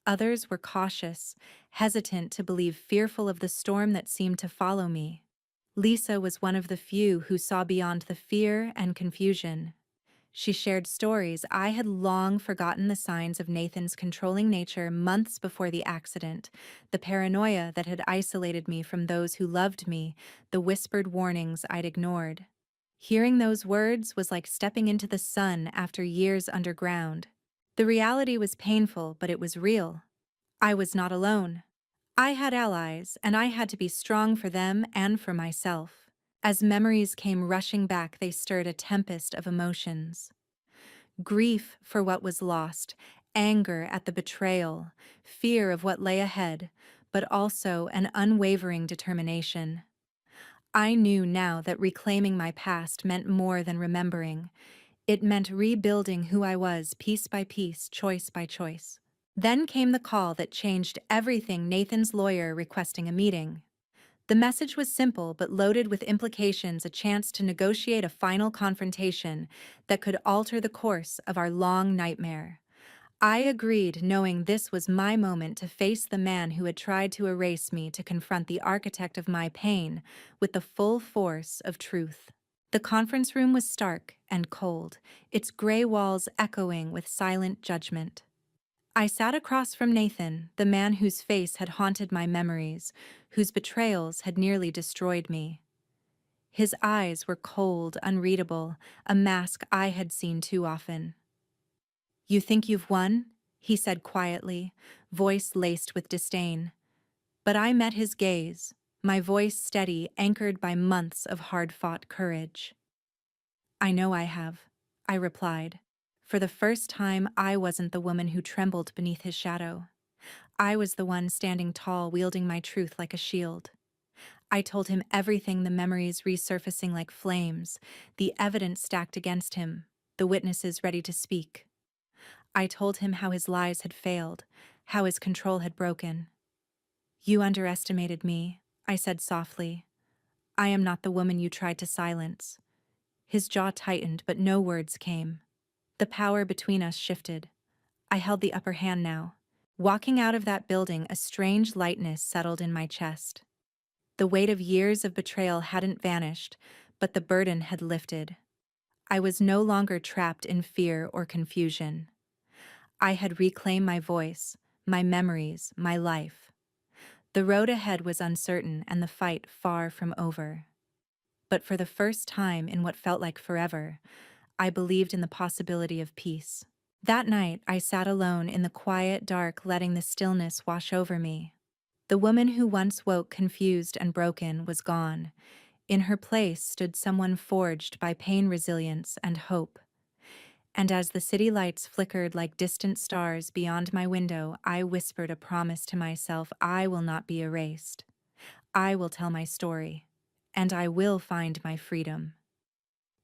Others were cautious, hesitant to believe, fearful of the storm that seemed to follow me. Lisa was one of the few who saw beyond the fear and confusion. She shared stories I had long forgotten, the signs of Nathan's controlling nature months before the accident, the paranoia that had isolated me from those who loved me, the whispered warnings I'd ignored. Hearing those words was like stepping into the sun after years underground. The reality was painful, but it was real. I was not alone. I had allies, and I had to be strong for them and for myself. As memories came rushing back, they stirred a tempest of emotions. Grief for what was lost, anger at the betrayal, fear of what lay ahead, but also an unwavering determination. I knew now that reclaiming my past meant more than remembering. It meant rebuilding who I was piece by piece, choice by choice. Then came the call that changed everything: Nathan's lawyer requesting a meeting. The message was simple but loaded with implications, a chance to negotiate a final confrontation that could alter the course of our long nightmare. I agreed, knowing this was my moment to face the man who had tried to erase me, to confront the architect of my pain with the full force of truth. The conference room was stark and cold, its gray walls echoing with silent judgment. I sat across from Nathan, the man whose face had haunted my memories, whose betrayals had nearly destroyed me. His eyes were cold, unreadable, a mask I had seen too often. "You think you've won?" he said quietly, voice laced with disdain. But I met his gaze, my voice steady, anchored by months of hard-fought courage. "I know I have," I replied. For the first time, I wasn't the woman who trembled beneath his shadow. I was the one standing tall, wielding my truth like a shield. I told him everything, the memories resurfacing like flames, the evidence stacked against him, the witnesses ready to speak. I told him how his lies had failed, how his control had broken. "You underestimated me," I said softly. "I am not the woman you tried to silence." His jaw tightened, but no words came. The power between us shifted. I held the upper hand now. Walking out of that building, a strange lightness settled in my chest. The weight of years of betrayal hadn't vanished, but the burden had lifted. I was no longer trapped in fear or confusion. I had reclaimed my voice, my memories, my life. The road ahead was uncertain and the fight far from over. But for the first time in what felt like forever, I believed in the possibility of peace. That night, I sat alone in the quiet dark, letting the stillness wash over me. The woman who once woke confused and broken was gone. In her place stood someone forged by pain, resilience, and hope. And as the city lights flickered like distant stars beyond my window, I whispered a promise to myself: I will not be erased. I will tell my story. And I will find my freedom.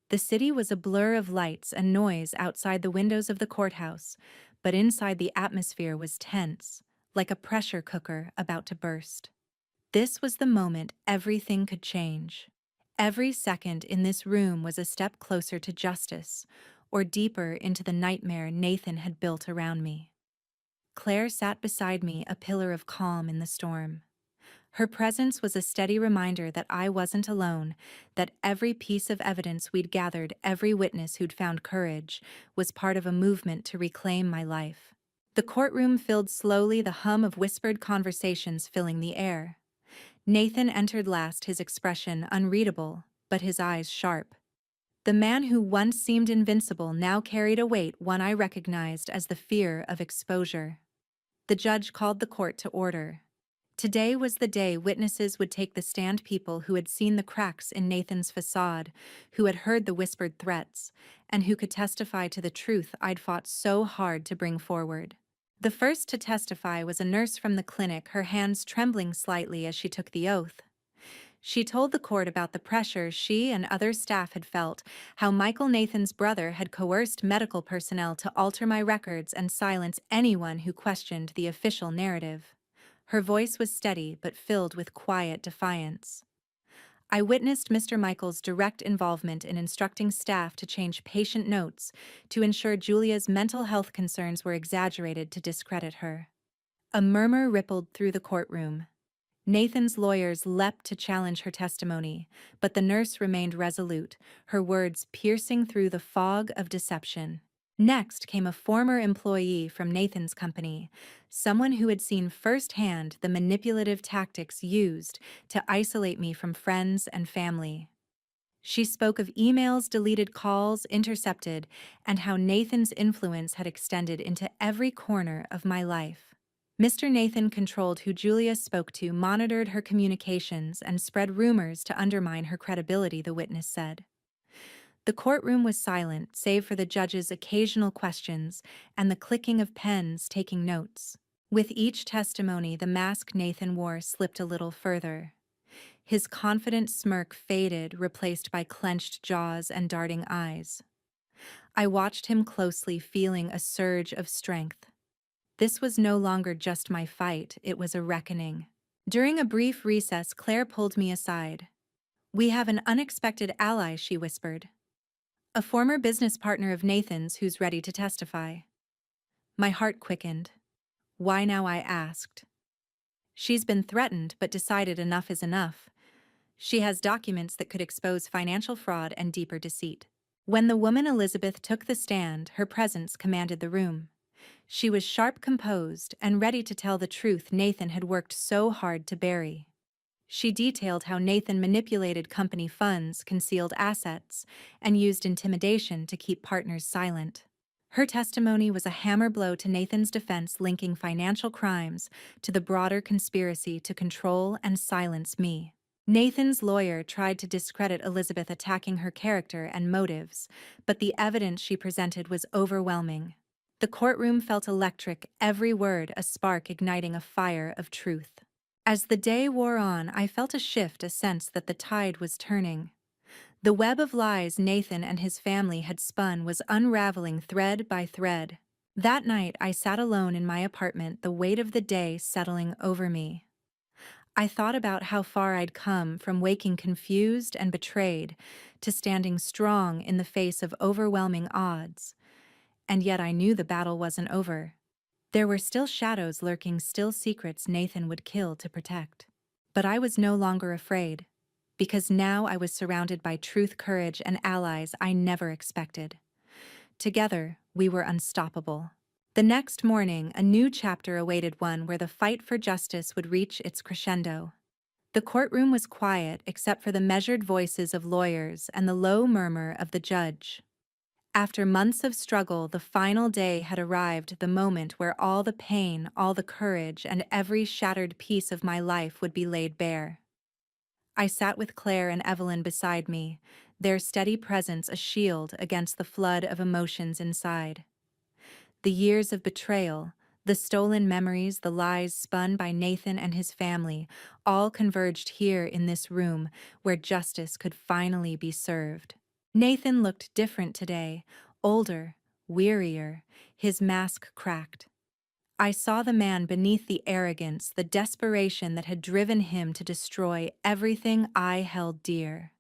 The city was a blur of lights and noise outside the windows of the courthouse, but inside the atmosphere was tense, like a pressure cooker about to burst. This was the moment everything could change. Every second in this room was a step closer to justice, or deeper into the nightmare Nathan had built around me. Claire sat beside me, a pillar of calm in the storm. Her presence was a steady reminder that I wasn't alone, that every piece of evidence we'd gathered, every witness who'd found courage, was part of a movement to reclaim my life. The courtroom filled slowly, the hum of whispered conversations filling the air. Nathan entered last, his expression unreadable, but his eyes sharp. The man who once seemed invincible now carried a weight, one I recognized as the fear of exposure. The judge called the court to order. Today was the day witnesses would take the stand, people who had seen the cracks in Nathan's facade, who had heard the whispered threats, and who could testify to the truth I'd fought so hard to bring forward. The first to testify was a nurse from the clinic, her hands trembling slightly as she took the oath. She told the court about the pressure she and other staff had felt, how Michael, Nathan's brother, had coerced medical personnel to alter my records and silence anyone who questioned the official narrative. Her voice was steady but filled with quiet defiance. I witnessed Mr. Michael's direct involvement in instructing staff to change patient notes to ensure Julia's mental health concerns were exaggerated to discredit her. A murmur rippled through the courtroom. Nathan's lawyers leapt to challenge her testimony, but the nurse remained resolute, her words piercing through the fog of deception. Next came a former employee from Nathan's company, someone who had seen firsthand the manipulative tactics used to isolate me from friends and family. She spoke of emails, deleted calls, intercepted, and how Nathan's influence had extended into every corner of my life. Mr. Nathan controlled who Julia spoke to, monitored her communications, and spread rumors to undermine her credibility, the witness said. The courtroom was silent, save for the judge's occasional questions and the clicking of pens taking notes. With each testimony, the mask Nathan wore slipped a little further. His confident smirk faded, replaced by clenched jaws and darting eyes. I watched him closely, feeling a surge of strength. This was no longer just my fight, it was a reckoning. During a brief recess, Claire pulled me aside. "We have an unexpected ally," she whispered. "A former business partner of Nathan's who's ready to testify." My heart quickened. "Why now?" I asked. "She's been threatened but decided enough is enough. She has documents that could expose financial fraud and deeper deceit." When the woman Elizabeth took the stand, her presence commanded the room. She was sharp, composed, and ready to tell the truth Nathan had worked so hard to bury. She detailed how Nathan manipulated company funds, concealed assets, and used intimidation to keep partners silent. Her testimony was a hammer blow to Nathan's defense, linking financial crimes to the broader conspiracy to control and silence me. Nathan's lawyer tried to discredit Elizabeth, attacking her character and motives, but the evidence she presented was overwhelming. The courtroom felt electric, every word a spark igniting a fire of truth. As the day wore on, I felt a shift, a sense that the tide was turning. The web of lies Nathan and his family had spun was unraveling thread by thread. That night, I sat alone in my apartment, the weight of the day settling over me. I thought about how far I'd come, from waking confused and betrayed to standing strong in the face of overwhelming odds. And yet I knew the battle wasn't over. There were still shadows lurking, still secrets Nathan would kill to protect. But I was no longer afraid, because now I was surrounded by truth, courage, and allies I never expected. Together, we were unstoppable. The next morning, a new chapter awaited, one where the fight for justice would reach its crescendo. The courtroom was quiet except for the measured voices of lawyers and the low murmur of the judge. After months of struggle, the final day had arrived, the moment where all the pain, all the courage, and every shattered piece of my life would be laid bare. I sat with Claire and Evelyn beside me, their steady presence a shield against the flood of emotions inside. The years of betrayal, the stolen memories, the lies spun by Nathan and his family, all converged here in this room where justice could finally be served. Nathan looked different today, older, wearier, his mask cracked. I saw the man beneath the arrogance, the desperation that had driven him to destroy everything I held dear.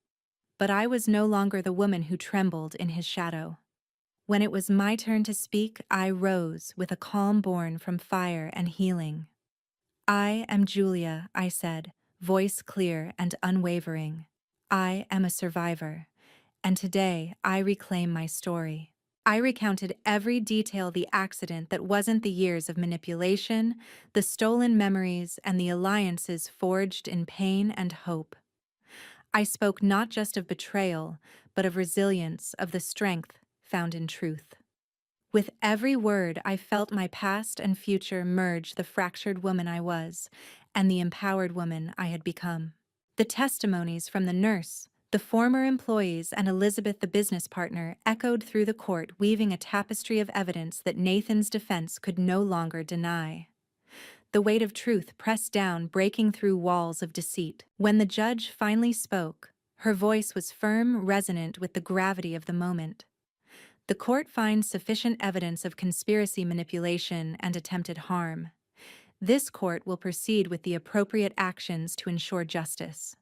But I was no longer the woman who trembled in his shadow. When it was my turn to speak, I rose with a calm born from fire and healing. "I am Julia," I said, voice clear and unwavering. "I am a survivor, and today I reclaim my story." I recounted every detail, the accident that wasn't, the years of manipulation, the stolen memories, and the alliances forged in pain and hope. I spoke not just of betrayal, but of resilience, of the strength found in truth. With every word, I felt my past and future merge, the fractured woman I was and the empowered woman I had become. The testimonies from the nurse, the former employees, and Elizabeth, the business partner, echoed through the court, weaving a tapestry of evidence that Nathan's defense could no longer deny. The weight of truth pressed down, breaking through walls of deceit. When the judge finally spoke, her voice was firm, resonant with the gravity of the moment. "The court finds sufficient evidence of conspiracy, manipulation, and attempted harm. This court will proceed with the appropriate actions to ensure justice."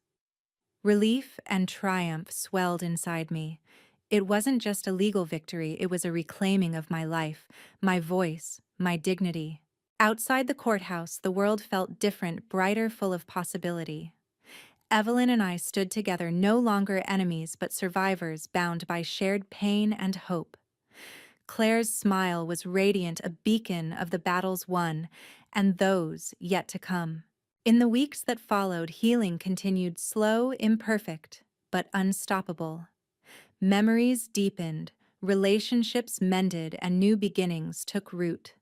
Relief and triumph swelled inside me. It wasn't just a legal victory, it was a reclaiming of my life, my voice, my dignity. Outside the courthouse, the world felt different, brighter, full of possibility. Evelyn and I stood together, no longer enemies but survivors, bound by shared pain and hope. Claire's smile was radiant, a beacon of the battles won and those yet to come. In the weeks that followed, healing continued, slow, imperfect, but unstoppable. Memories deepened, relationships mended, and new beginnings took root.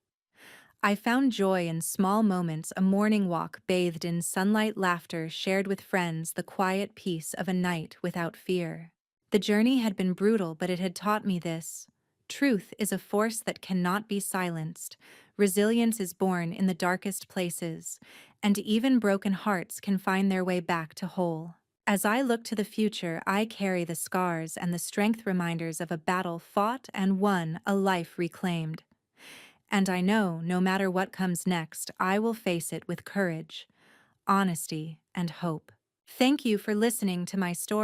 I found joy in small moments, a morning walk bathed in sunlight, laughter shared with friends, the quiet peace of a night without fear. The journey had been brutal, but it had taught me this: truth is a force that cannot be silenced, resilience is born in the darkest places, and even broken hearts can find their way back to whole. As I look to the future, I carry the scars and the strength, reminders of a battle fought and won, a life reclaimed. And I know, no matter what comes next, I will face it with courage, honesty, and hope. Thank you for listening to my story.